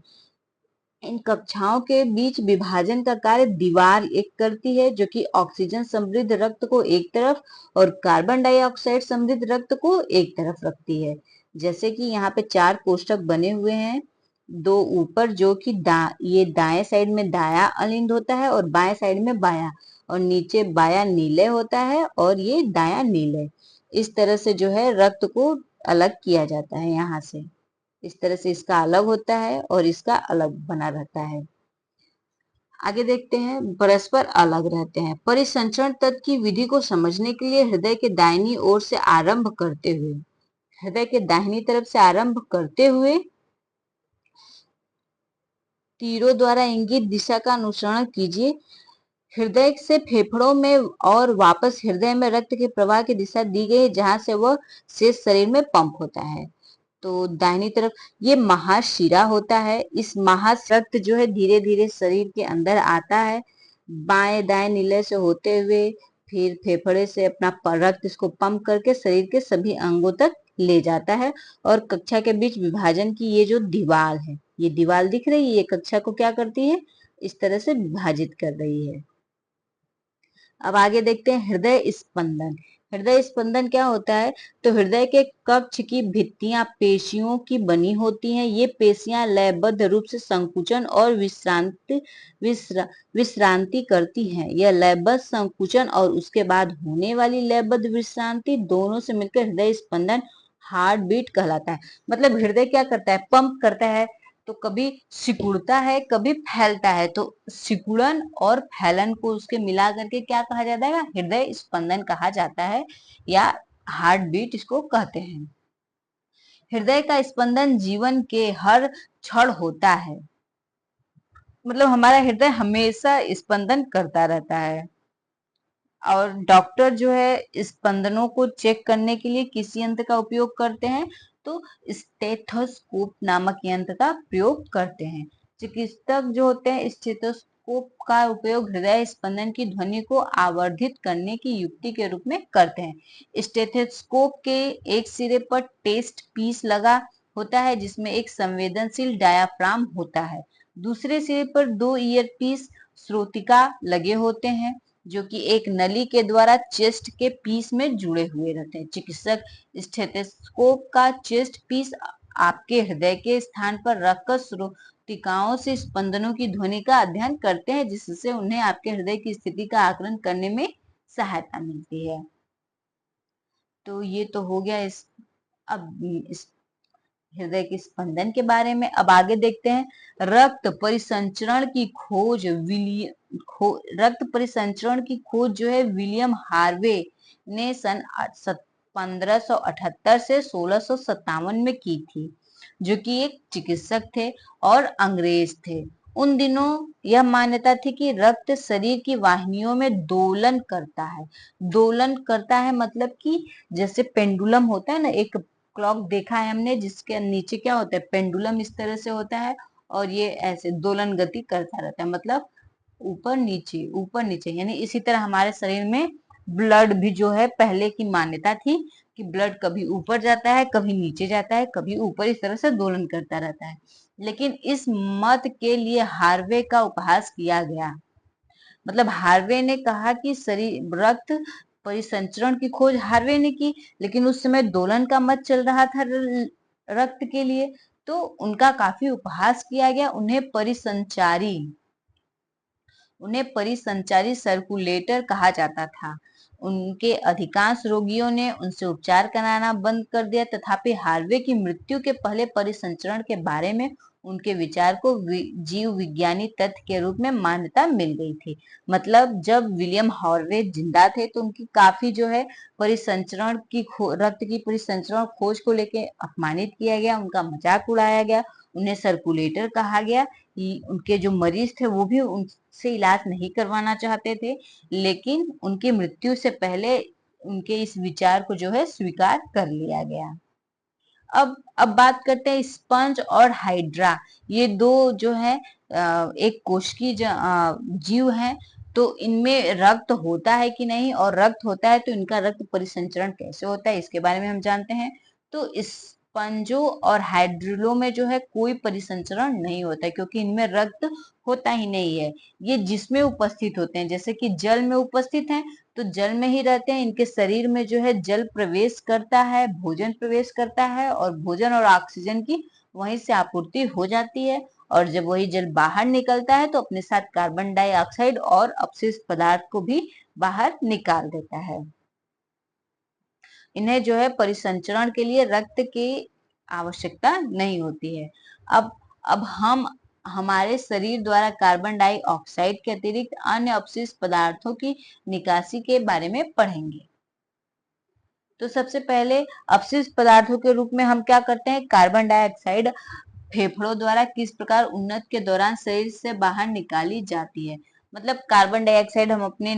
इन कक्षाओं के बीच विभाजन का कार्य दीवार एक करती है, जो कि ऑक्सीजन समृद्ध रक्त को एक तरफ और कार्बन डाइऑक्साइड समृद्ध रक्त को एक तरफ रखती है। जैसे कि यहाँ पे 4 कोष्ठक बने हुए हैं, 2 ऊपर जो कि ये दाएं साइड में दाया अलिंद होता है और बाएं साइड में बाया, और नीचे बाया नीले होता है और ये दाया नीले। इस तरह से जो है रक्त को अलग किया जाता है। यहाँ से इस तरह से इसका अलग होता है और इसका अलग बना रहता है। आगे देखते हैं, परस्पर अलग रहते हैं। परिसंचरण तत्व की विधि को समझने के लिए हृदय के दाहिनी ओर से आरंभ करते हुए हृदय के दाहिनी तरफ से आरंभ करते हुए तीरों द्वारा इंगित दिशा का अनुसरण कीजिए। हृदय से फेफड़ों में और वापस हृदय में रक्त के प्रवाह की दिशा दी गई है, जहां से वह शेष शरीर में पंप होता है। तो दाहिनी तरफ ये महाशिरा होता है। इस महारक्त जो है धीरे धीरे शरीर के अंदर आता है, बाएं दाएं नीले से होते हुए फिर फेफड़े से अपना रक्त इसको पंप करके शरीर के सभी अंगों तक ले जाता है। और कक्षा के बीच विभाजन की ये जो दीवार है, ये दीवार दिख रही है, ये कक्षा को क्या करती है? इस तरह से विभाजित कर रही है। अब आगे देखते हैं हृदय स्पंदन। हृदय स्पंदन क्या होता है? तो हृदय के कक्ष की भित्तियां पेशियों की बनी होती हैं। ये पेशियां लयबद्ध रूप से संकुचन और विश्रांति करती हैं। यह लयबद्ध संकुचन और उसके बाद होने वाली लयबद्ध विश्रांति दोनों से मिलकर हृदय स्पंदन हार्ट बीट कहलाता है। मतलब हृदय क्या करता है? पंप करता है, तो कभी सिकुड़ता है कभी फैलता है, तो सिकुड़न और फैलन को उसके मिला करके क्या कहा जाता है? हृदय स्पंदन कहा जाता है, या हार्ट बीट इसको कहते हैं। हृदय का स्पंदन जीवन के हर क्षण होता है, मतलब हमारा हृदय हमेशा स्पंदन करता रहता है। और डॉक्टर जो है स्पंदनों को चेक करने के लिए किस यंत्र का उपयोग करते हैं? तो स्टेथोस्कोप नामक यंत्र का प्रयोग करते हैं। चिकित्सक जो होते हैं स्टेथोस्कोप का उपयोग हृदय स्पंदन की ध्वनि को आवर्धित करने की युक्ति के रूप में करते हैं। स्टेथोस्कोप के एक सिरे पर टेस्ट पीस लगा होता है, जिसमें एक संवेदनशील डायाफ्राम होता है। दूसरे सिरे पर 2 ईयर पीस श्रोतिका लगे होते हैं, जो कि एक नली के द्वारा चेस्ट के पीस में जुड़े हुए रहते हैं। चिकित्सक स्टेथोस्कोप का चेस्ट पीस आपके हृदय के स्थान पर रखकर श्रोतिकाओं से स्पंदनों की ध्वनि का अध्ययन करते हैं, जिससे उन्हें आपके हृदय की स्थिति का आकलन करने में सहायता मिलती है। तो ये तो हो गया इस हृदय के स्पंदन के बारे में। अब आगे देखते हैं रक्त परिसंचरण की खोज। रक्त परिसंचरण की खोज जो है विलियम हार्वे ने सन 1578 से 1657 में की थी, जो कि एक चिकित्सक थे और अंग्रेज थे। उन दिनों यह मान्यता थी कि रक्त शरीर की वाहिनियों में दोलन करता है। दोलन करता है मतलब कि जैसे पेंडुलम होता है ना, एक क्लॉक देखा है हमने जिसके नीचे क्या होता है, पेंडुलम इस तरह से होता है और ये ऐसे दोलन गति करता रहता है, मतलब ऊपर नीचे, यानी इसी तरह हमारे शरीर में ब्लड भी जो है, पहले की मान्यता थी कि ब्लड कभी ऊपर जाता है, कभी नीचे जाता है, कभी ऊपर, इस तरह से दोलन करता रहता है। लेकिन इस मत के लिए हार्वे का उपहास किया गया। मतलब हार्वे ने कहा कि शरीर रक्त परिसंचरण की खोज हार्वे ने की, लेकिन उस समय दोलन का मत चल रहा था रक्त के लिए, तो उनका काफी उपहास किया गया। उन्हें परिसंचारी सर्कुलेटर कहा जाता था। उनके अधिकांश रोगियों ने उनसे उपचार कराना बंद कर दिया। तथापि हार्वे की मृत्यु के पहले परिसंचरण के बारे में उनके विचार को जीव विज्ञानी तथ्य के रूप में मान्यता मिल गई थी। मतलब जब विलियम हार्वे जिंदा थे तो उनकी काफी जो है परिसंचरण की रक्त की परिसंचरण खोज को लेके अपमानित किया गया, उनका मजाक उड़ाया गया, उन्हें सर्कुलेटर कहा गया। उनके जो मरीज थे वो भी उनसे इलाज नहीं करवाना चाहते थे, लेकिन उनकी मृत्यु से पहले उनके इस विचार को जो है स्वीकार कर लिया गया। अब बात करते हैं स्पंज और हाइड्रा। ये दो जो है एक कोशिकीय जीव है। तो इनमें रक्त होता है कि नहीं, और रक्त होता है तो इनका रक्त परिसंचरण कैसे होता है, इसके बारे में हम जानते हैं। तो स्पंजों और हाइड्रिलो में जो है कोई परिसंचरण नहीं होता है, क्योंकि इनमें रक्त होता ही नहीं है। ये जिसमें उपस्थित होते हैं, जैसे कि जल में उपस्थित हैं तो जल में ही रहते हैं। इनके शरीर में जो है जल प्रवेश करता है, भोजन प्रवेश करता है, और भोजन और ऑक्सीजन की वहीं से आपूर्ति हो जाती है। और जब वही जल बाहर निकलता है तो अपने साथ कार्बन डाइऑक्साइड और अपशिष्ट पदार्थ को भी बाहर निकाल देता है। इन्हें जो है परिसंचरण के लिए रक्त की आवश्यकता नहीं होती है। अब हम हमारे शरीर द्वारा कार्बन डाइऑक्साइड के अतिरिक्त अन्य अपशिष्ट पदार्थों की निकासी के बारे में पढ़ेंगे। तो सबसे पहले अपशिष्ट पदार्थों के रूप में हम क्या करते हैं, कार्बन डाइऑक्साइड फेफड़ों द्वारा किस प्रकार उन्नत के दौरान शरीर से बाहर निकाली जाती है। मतलब कार्बन डाइऑक्साइड हम अपने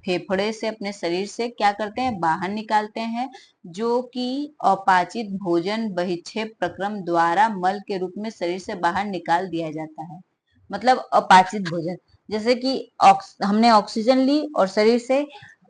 फेफड़े से, अपने शरीर से क्या करते हैं, बाहर निकालते हैं, जो कि अपाचित भोजन बहिक्षेप प्रक्रम द्वारा मल के रूप में शरीर से बाहर निकाल दिया जाता है। मतलब अपाचित भोजन, जैसे कि हमने ऑक्सीजन ली और शरीर से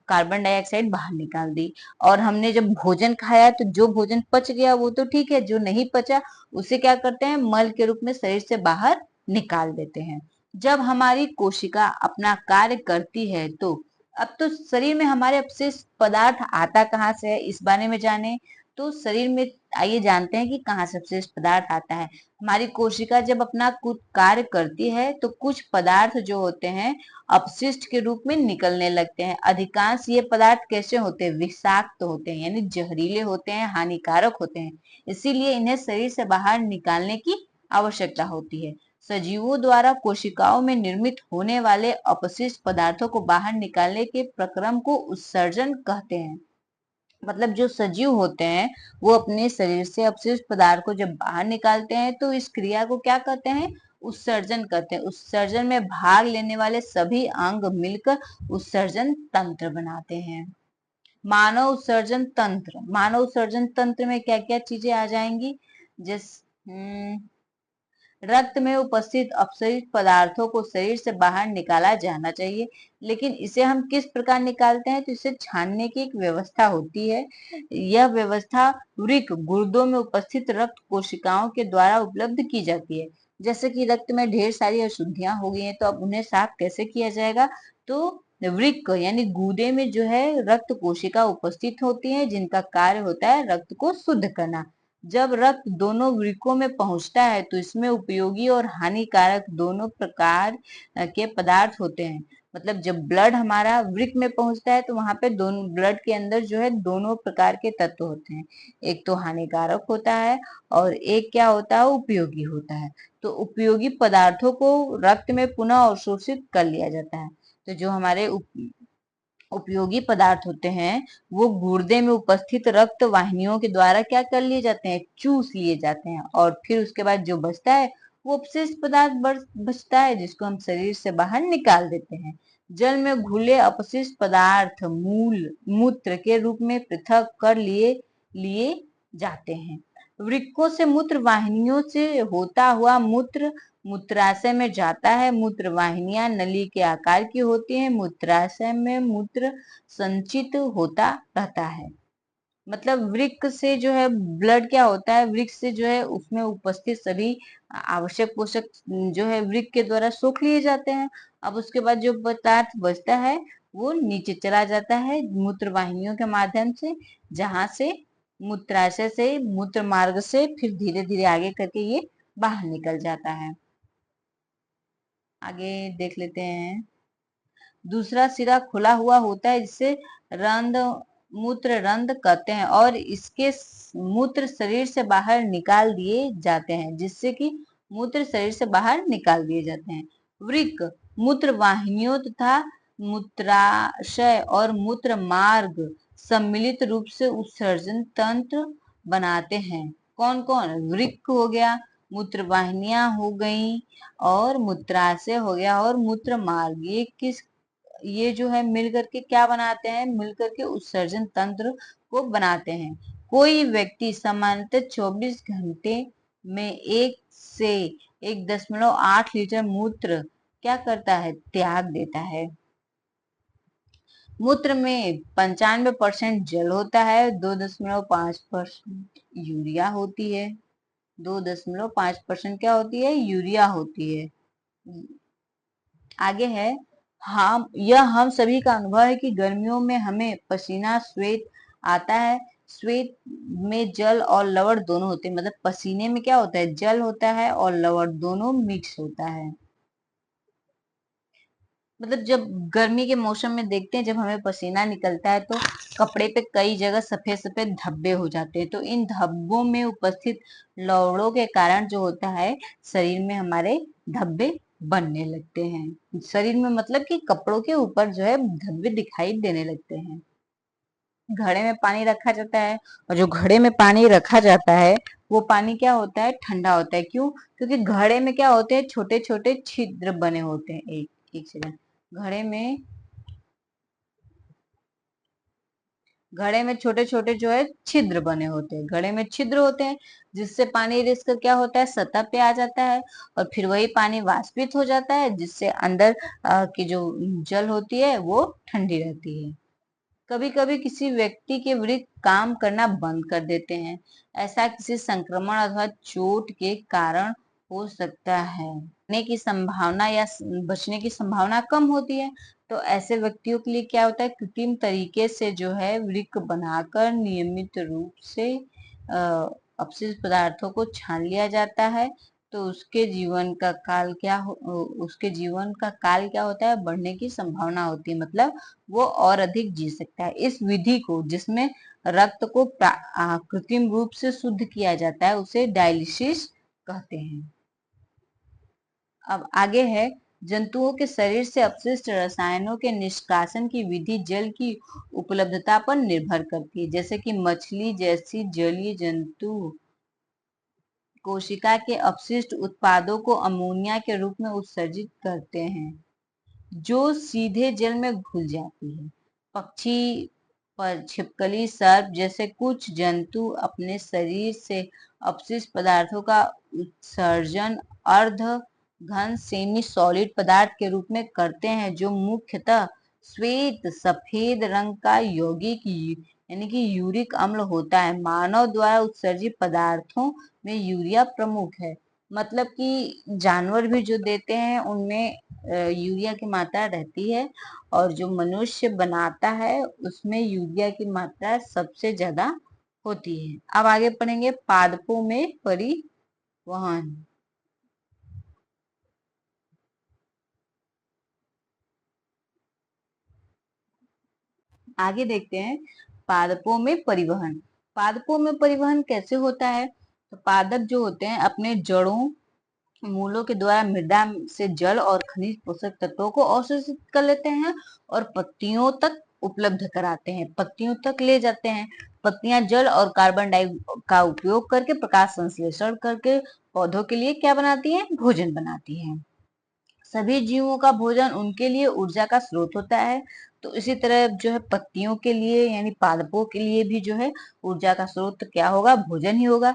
कार्बन डाइऑक्साइड बाहर निकाल दी, और हमने जब भोजन खाया तो जो भोजन पच गया वो तो ठीक है, जो नहीं पचा उसे क्या करते हैं, मल के रूप में शरीर से बाहर निकाल देते हैं। जब हमारी कोशिका अपना कार्य करती है तो अब तो शरीर में हमारे अपशिष्ट पदार्थ आता कहाँ से है, इस बारे में जाने। तो शरीर में आइए जानते हैं कि कहाँ से अपशिष्ट पदार्थ आता है। हमारी कोशिका जब अपना कुछ कार्य करती है तो कुछ पदार्थ जो होते हैं अपशिष्ट के रूप में निकलने लगते हैं। अधिकांश ये पदार्थ कैसे होते हैं, विषाक्त होते हैं, यानी जहरीले होते हैं, हानिकारक होते हैं। इसीलिए इन्हें शरीर से बाहर निकालने की आवश्यकता होती है। सजीवों द्वारा कोशिकाओं में निर्मित होने वाले अपशिष्ट पदार्थों को बाहर निकालने के प्रक्रम को उत्सर्जन कहते हैं। मतलब जो सजीव होते हैं वो अपने शरीर से अपशिष्ट पदार्थ को जब बाहर निकालते हैं तो इस क्रिया को क्या कहते हैं, उत्सर्जन कहते हैं। उत्सर्जन में भाग लेने वाले सभी अंग मिलकर उत्सर्जन तंत्र बनाते हैं। मानव उत्सर्जन तंत्र में क्या क्या चीजें आ जाएंगी, जिस रक्त में उपस्थित अपशिष्ट पदार्थों को शरीर से बाहर निकाला जाना चाहिए, लेकिन इसे हम किस प्रकार निकालते हैं, तो इसे छानने की एक व्यवस्था होती है। यह व्यवस्था वृक्क गुर्दों में उपस्थित रक्त कोशिकाओं के द्वारा उपलब्ध की जाती है। जैसे कि रक्त में ढेर सारी अशुद्धियां हो गई हैं, तो अब उन्हें साफ कैसे किया जाएगा, तो वृक्क यानी गूदे में जो है रक्त कोशिका उपस्थित होती है, जिनका कार्य होता है रक्त को शुद्ध करना। जब रक्त दोनों वृक्कों में पहुंचता है तो इसमें उपयोगी और हानिकारक दोनों प्रकार के पदार्थ होते हैं। मतलब जब ब्लड हमारा वृक्क में पहुंचता है तो वहां पे दोनों ब्लड के अंदर जो है दोनों प्रकार के तत्व होते हैं। एक तो हानिकारक होता है और एक क्या होता है, उपयोगी होता है। तो उपयोगी पदार्थों को रक्त में पुनः अवशोषित कर लिया जाता है। तो जो हमारे उपयोगी पदार्थ होते हैं वो गुर्दे में उपस्थित रक्त वाहिनियों के द्वारा क्या कर लिए जाते हैं, चूस लिए जाते हैं, और फिर उसके बाद जो बचता है वो अपशिष्ट पदार्थ बचता है जिसको हम शरीर से बाहर निकाल देते हैं। जल में घुले अपशिष्ट पदार्थ मूल मूत्र के रूप में पृथक कर लिए लिए जाते हैं। वृक्कों से मूत्र वाहिनियों से होता हुआ मूत्र मूत्राशय में जाता है। मूत्र वाहिनियां नली के आकार की होती हैं। मूत्राशय में मूत्र संचित होता रहता है। मतलब वृक्क से जो है ब्लड क्या होता है, वृक्क से जो है उसमें उपस्थित सभी आवश्यक पोषक जो है वृक्क के द्वारा सोख लिए जाते हैं। अब उसके बाद जो पदार्थ बचता है वो नीचे चला जाता है मूत्र वाहिनियों के माध्यम से, जहां से मूत्राशय से मूत्र मार्ग से फिर धीरे धीरे आगे करके ये बाहर निकल जाता है। आगे देख लेते हैं। दूसरा सिरा खुला हुआ होता है जिसे रंध मूत्र रंध कहते हैं और इसके मूत्र शरीर से बाहर निकाल दिए जाते हैं, जिससे कि मूत्र शरीर से बाहर निकाल दिए जाते हैं। वृक्क मूत्र वाहिनियों तथा मूत्राशय और मूत्र मार्ग सम्मिलित रूप से उत्सर्जन तंत्र बनाते हैं। कौन कौन? वृक्क हो गया, मूत्र वाहिनियां हो गई, और मूत्राशय हो गया, और मूत्र मार्ग। ये जो है मिल करके क्या बनाते हैं, मिल करके उत्सर्जन तंत्र को बनाते हैं। कोई व्यक्ति सामान्यतः 24 घंटे में 1 से 1.8 लीटर मूत्र क्या करता है, त्याग देता है। मूत्र में 95% जल होता है, 2.5% यूरिया होती है। 2.5% क्या होती है, यूरिया होती है। आगे है, हम सभी का अनुभव है कि गर्मियों में हमें पसीना श्वेत आता है। श्वेत में जल और लवण दोनों होते हैं, मतलब पसीने में क्या होता है, जल होता है और लवण दोनों मिक्स होता है। मतलब जब गर्मी के मौसम में देखते हैं, जब हमें पसीना निकलता है तो कपड़े पे कई जगह सफेद सफेद धब्बे हो जाते हैं, तो इन धब्बों में उपस्थित लवणों के कारण जो होता है शरीर में हमारे धब्बे बनने लगते हैं। शरीर में मतलब कि कपड़ों के ऊपर जो है धब्बे दिखाई देने लगते हैं। घड़े में पानी रखा जाता है, और जो घड़े में पानी रखा जाता है वो पानी क्या होता है, ठंडा होता है। क्यों? क्योंकि घड़े में क्या होते हैं, छोटे छोटे छिद्र बने होते हैं। एक एक सेकंड। घड़े में घड़े में छोटे छोटे जो है छिद्र बने होते हैं। घड़े में छिद्र होते हैं जिससे पानी रिस कर क्या होता है, सतह पे आ जाता है, और फिर वही पानी वाष्पित हो जाता है जिससे अंदर की जो जल होती है वो ठंडी रहती है। कभी कभी किसी व्यक्ति के वृक्क काम करना बंद कर देते हैं। ऐसा किसी संक्रमण अथवा चोट के कारण हो सकता है। बचने की संभावना या बचने की संभावना कम होती है। तो ऐसे व्यक्तियों के लिए क्या होता है, कृत्रिम तरीके से जो है वृक्क बनाकर नियमित रूप से अपशिष्ट पदार्थों को छान लिया जाता है। तो उसके जीवन का काल क्या होता है, बढ़ने की संभावना होती है, मतलब वो और अधिक जी सकता है। इस विधि को, जिसमें रक्त को कृत्रिम रूप से शुद्ध किया जाता है, उसे डायलिसिस कहते हैं। अब आगे है, जंतुओं के शरीर से अपशिष्ट रसायनों के निष्कासन की विधि जल की उपलब्धता पर निर्भर करती है। जैसे कि मछली जैसी जलीय जंतु कोशिका के अपशिष्ट उत्पादों को अमोनिया के रूप में उत्सर्जित करते हैं, जो सीधे जल में घुल जाती है। पक्षी, पर छिपकली, सर्प जैसे कुछ जंतु अपने शरीर से अपशिष्ट पदार्थों का उत्सर्जन अर्ध घन सेमी सॉलिड पदार्थ के रूप में करते हैं, जो मुख्यतः श्वेत सफेद रंग का यौगिक यानी कि यूरिक अम्ल होता है। मानव द्वारा उत्सर्जित पदार्थों में यूरिया प्रमुख है। मतलब कि जानवर भी जो देते हैं उनमें यूरिया की मात्रा रहती है, और जो मनुष्य बनाता है उसमें यूरिया की मात्रा सबसे ज्यादा होती है। अब आगे पढ़ेंगे पादपों में परिवहन। आगे देखते हैं पादपों में परिवहन। पादपों में परिवहन कैसे होता है? तो पादप जो होते हैं अपने जड़ों मूलों के द्वारा मृदा से जल और खनिज पोषक तत्वों को अवशोषित कर लेते हैं और पत्तियों तक उपलब्ध कराते हैं, पत्तियों तक ले जाते हैं। पत्तियां जल और कार्बन डाइऑक्साइड का उपयोग करके प्रकाश संश्लेषण करके पौधों के लिए क्या बनाती हैं? भोजन बनाती हैं। सभी जीवों का भोजन उनके लिए ऊर्जा का स्रोत होता है। तो इसी तरह जो है पत्तियों के लिए यानी पादपों के लिए भी जो है ऊर्जा का स्रोत क्या होगा? भोजन ही होगा।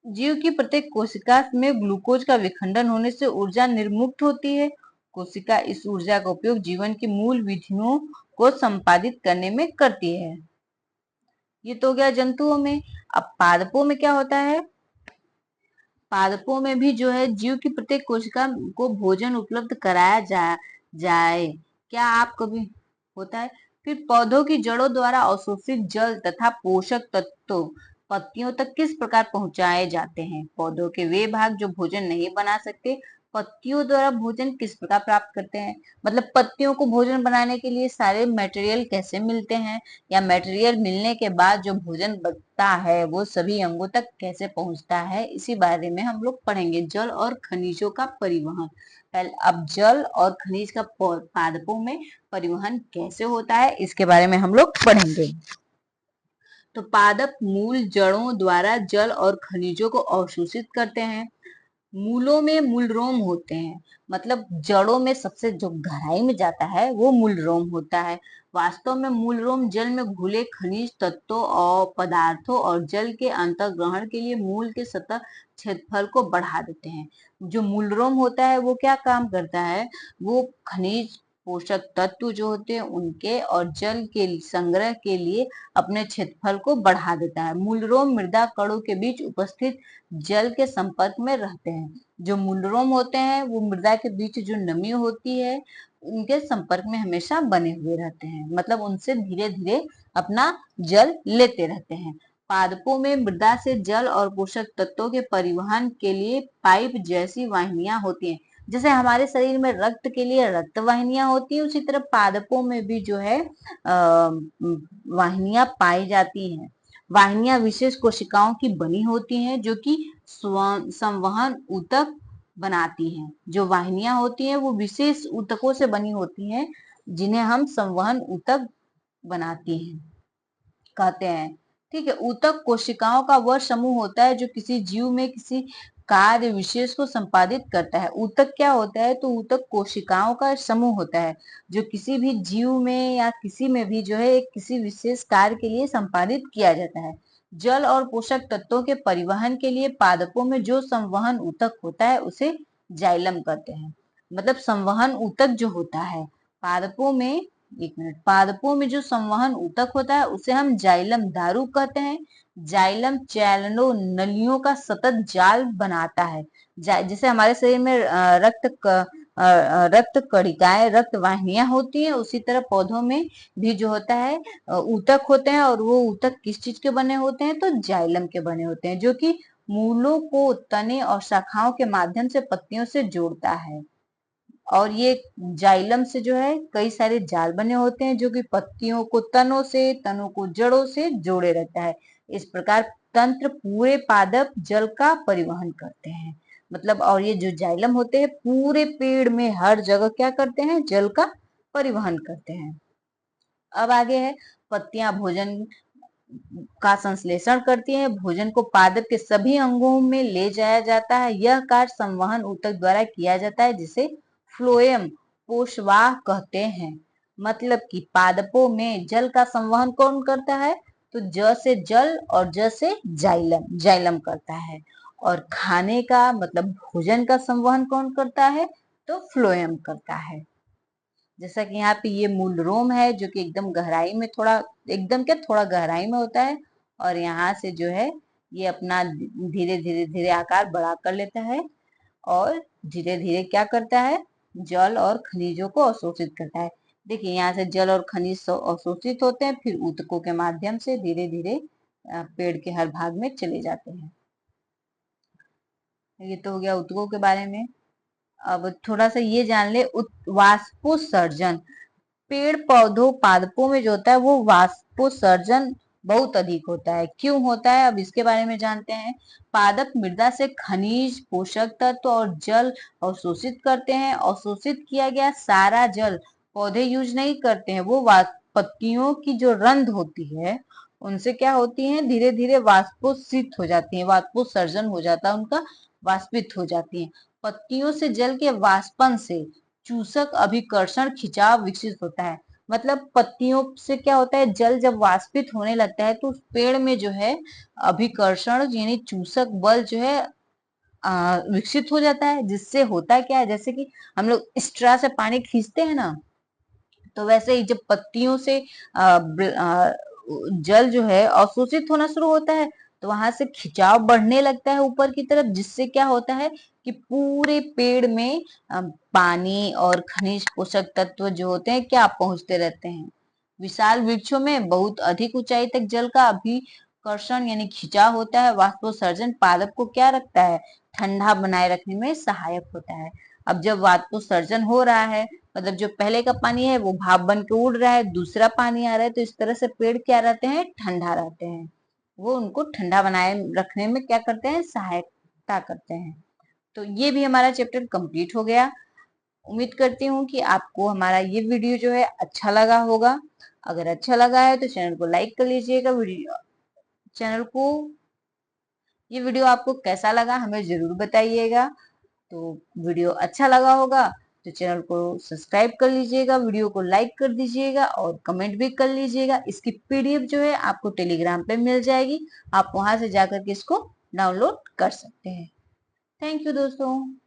जीव की प्रत्येक कोशिका में ग्लूकोज का विखंडन होने से ऊर्जा निर्मुक्त होती है। कोशिका इस ऊर्जा का उपयोग जीवन की मूल विधियों को संपादित करने में करती है। ये तो हो गया जंतुओं में। अब पादपों में क्या होता है? पादपों में भी जो है जीव की प्रत्येक कोशिका को भोजन उपलब्ध कराया जाए। क्या आप कभी होता है? फिर पौधों की जड़ों द्वारा अवशोषित जल तथा पोषक तत्व पत्तियों तक किस प्रकार पहुंचाए जाते हैं? पौधों के वे भाग जो भोजन नहीं बना सकते पत्तियों द्वारा भोजन किस प्रकार प्राप्त करते हैं? मतलब पत्तियों को भोजन बनाने के लिए सारे मटेरियल कैसे मिलते हैं, या मटेरियल मिलने के बाद जो भोजन बनता है वो सभी अंगों तक कैसे पहुंचता है, इसी बारे में हम लोग पढ़ेंगे। जल और खनिजों का परिवहन। पहले अब जल और खनिज का पादपों में परिवहन कैसे होता है इसके बारे में हम लोग पढ़ेंगे। तो पादप मूल जड़ों द्वारा जल और खनिजों को अवशोषित करते हैं। मूलों में मूलरोम होते हैं, मतलब जड़ों में सबसे जो गहराई में जाता है वो मूलरोम होता है। वास्तव में मूलरोम जल में घुले खनिज तत्वों और पदार्थों और जल के अंतर्ग्रहण के लिए मूल के सतह क्षेत्रफल को बढ़ा देते हैं। जो मूलरोम होता है वो क्या काम करता है? वो खनिज पोषक तत्व जो होते हैं उनके और जल के संग्रह के लिए अपने क्षेत्रफल को बढ़ा देता है। मूलरोम मृदा कणों के बीच उपस्थित जल के संपर्क में रहते हैं। जो मूलरोम होते हैं वो मृदा के बीच जो नमी होती है उनके संपर्क में हमेशा बने हुए रहते हैं, मतलब उनसे धीरे धीरे अपना जल लेते रहते हैं। पादपों में मृदा से जल और पोषक तत्वों के परिवहन के लिए पाइप जैसी वाहिनियां होती हैं। जैसे हमारे शरीर में रक्त के लिए रक्त वाहिनियां होती है, उसी तरह पादपों में भी जो है वाहिनियां पाई जाती हैं। वाहिनियां विशेष कोशिकाओं की बनी होती हैं जो कि संवहन ऊतक बनाती हैं। जो वाहिनियां होती हैं वो विशेष ऊतकों से बनी होती हैं जिन्हें हम संवहन ऊतक बनाती हैं कहते हैं। ठीक है, ऊतक कोशिकाओं का वह समूह होता है जो किसी जीव में किसी कार्य विशेष को संपादित करता है। ऊतक क्या होता है? तो ऊतक कोशिकाओं का समूह होता है जो किसी भी जीव में या किसी में भी जो है एक किसी विशेष कार्य के लिए संपादित किया जाता है। जल और पोषक तत्वों के परिवहन के लिए पादपों में जो संवहन ऊतक होता है उसे जाइलम कहते हैं। मतलब संवहन ऊतक जो होता है पादपों में, एक मिनट, पादपों में जो संवहन ऊतक होता है उसे हम जाइलम धारू कहते हैं। जाइलम चैनलों नलियों का सतत जाल बनाता है। जैसे हमारे शरीर में रक्त कणिकाएं रक्त वाहिनियां होती हैं, उसी तरह पौधों में भी जो होता है ऊतक होते हैं। और वो ऊतक किस चीज के बने होते हैं? तो जाइलम के बने होते हैं, जो कि मूलों को तने और शाखाओं के माध्यम से पत्तियों से जोड़ता है। और ये जाइलम से जो है कई सारे जाल बने होते हैं जो कि पत्तियों को तनों से, तनों को जड़ों से जोड़े रहता है। इस प्रकार तंत्र पूरे पादप जल का परिवहन करते हैं। मतलब और ये जो जाइलम होते हैं पूरे पेड़ में हर जगह क्या करते हैं? जल का परिवहन करते हैं। अब आगे है पत्तियां भोजन का संश्लेषण करती है। भोजन को पादप के सभी अंगों में ले जाया जाता है। यह कार्य संवहन ऊतक द्वारा किया जाता है जिसे फ्लोएम पोषवाह कहते हैं। मतलब कि पादपों में जल का संवहन कौन करता है? तो ज से जल और ज से जाइलम, जाइलम करता है। और खाने का मतलब भोजन का संवहन कौन करता है? तो फ्लोएम करता है। जैसा कि यहाँ पे ये मूल रोम है जो कि एकदम गहराई में, थोड़ा एकदम क्या, थोड़ा गहराई में होता है। और यहाँ से जो है ये अपना धीरे धीरे धीरे आकार बड़ा कर लेता है और धीरे धीरे क्या करता है? जल और खनिजों को अवशोषित करता है। देखिए यहाँ से जल और खनिज अवशोषित होते हैं, फिर ऊतकों के माध्यम से धीरे धीरे पेड़ के हर भाग में चले जाते हैं। ये तो हो गया ऊतकों के बारे में। अब थोड़ा सा ये जान ले वाष्पोत्सर्जन। पेड़ पौधों पादपों में जो होता है वो वाष्पोत्सर्जन बहुत अधिक होता है। क्यों होता है? अब इसके बारे में जानते हैं। पादप मृदा से खनिज पोषक तत्व और जल अवशोषित करते हैं। अवशोषित किया गया सारा जल पौधे यूज नहीं करते हैं, वो पत्तियों की जो रंध्र होती है उनसे क्या होती है, धीरे धीरे वाष्पोषित हो जाती है, वाष्पोत्सर्जन हो जाता है उनका, वाष्पित हो जाती है। पत्तियों से जल के वाष्पन से चूसक अभिकर्षण खिंचाव विकसित होता है। मतलब पत्तियों से क्या होता है, जल जब वाष्पित होने लगता है तो उस पेड़ में जो है अभिकर्षण यानी चूसक बल जो है विकसित हो जाता है। जिससे होता क्या है, जैसे कि हम लोग स्ट्रा से पानी खींचते हैं ना, तो वैसे ही जब पत्तियों से जल जो है अवशोषित होना शुरू होता है तो वहां से खिंचाव बढ़ने लगता है ऊपर की तरफ, जिससे क्या होता है कि पूरे पेड़ में पानी और खनिज पोषक तत्व जो होते हैं क्या पहुंचते रहते हैं। विशाल वृक्षों में बहुत अधिक ऊंचाई तक जल का अभिकर्षण यानी खिंचाव होता है। वाष्पोत्सर्जन पादप को क्या रखता है, ठंडा बनाए रखने में सहायक होता है। अब जब वाष्पोत्सर्जन हो रहा है, मतलब जो पहले का पानी है वो भाप बन के उड़ रहा है, दूसरा पानी आ रहा है, तो इस तरह से पेड़ क्या रहते हैं, ठंडा रहते हैं। वो उनको ठंडा बनाए रखने में क्या करते हैं, सहायता करते हैं। तो ये भी हमारा चैप्टर कंप्लीट हो गया। उम्मीद करती हूँ कि आपको हमारा ये वीडियो जो है अच्छा लगा होगा। अगर अच्छा लगा है तो चैनल को लाइक कर लीजिएगा। चैनल को ये वीडियो आपको कैसा लगा हमें जरूर बताइएगा। तो वीडियो अच्छा लगा होगा तो चैनल को सब्सक्राइब कर लीजिएगा, वीडियो को लाइक कर दीजिएगा और कमेंट भी कर लीजिएगा। इसकी पीडीएफ जो है आपको टेलीग्राम पे मिल जाएगी, आप वहां से जाकर के इसको डाउनलोड कर सकते हैं। थैंक यू दोस्तों।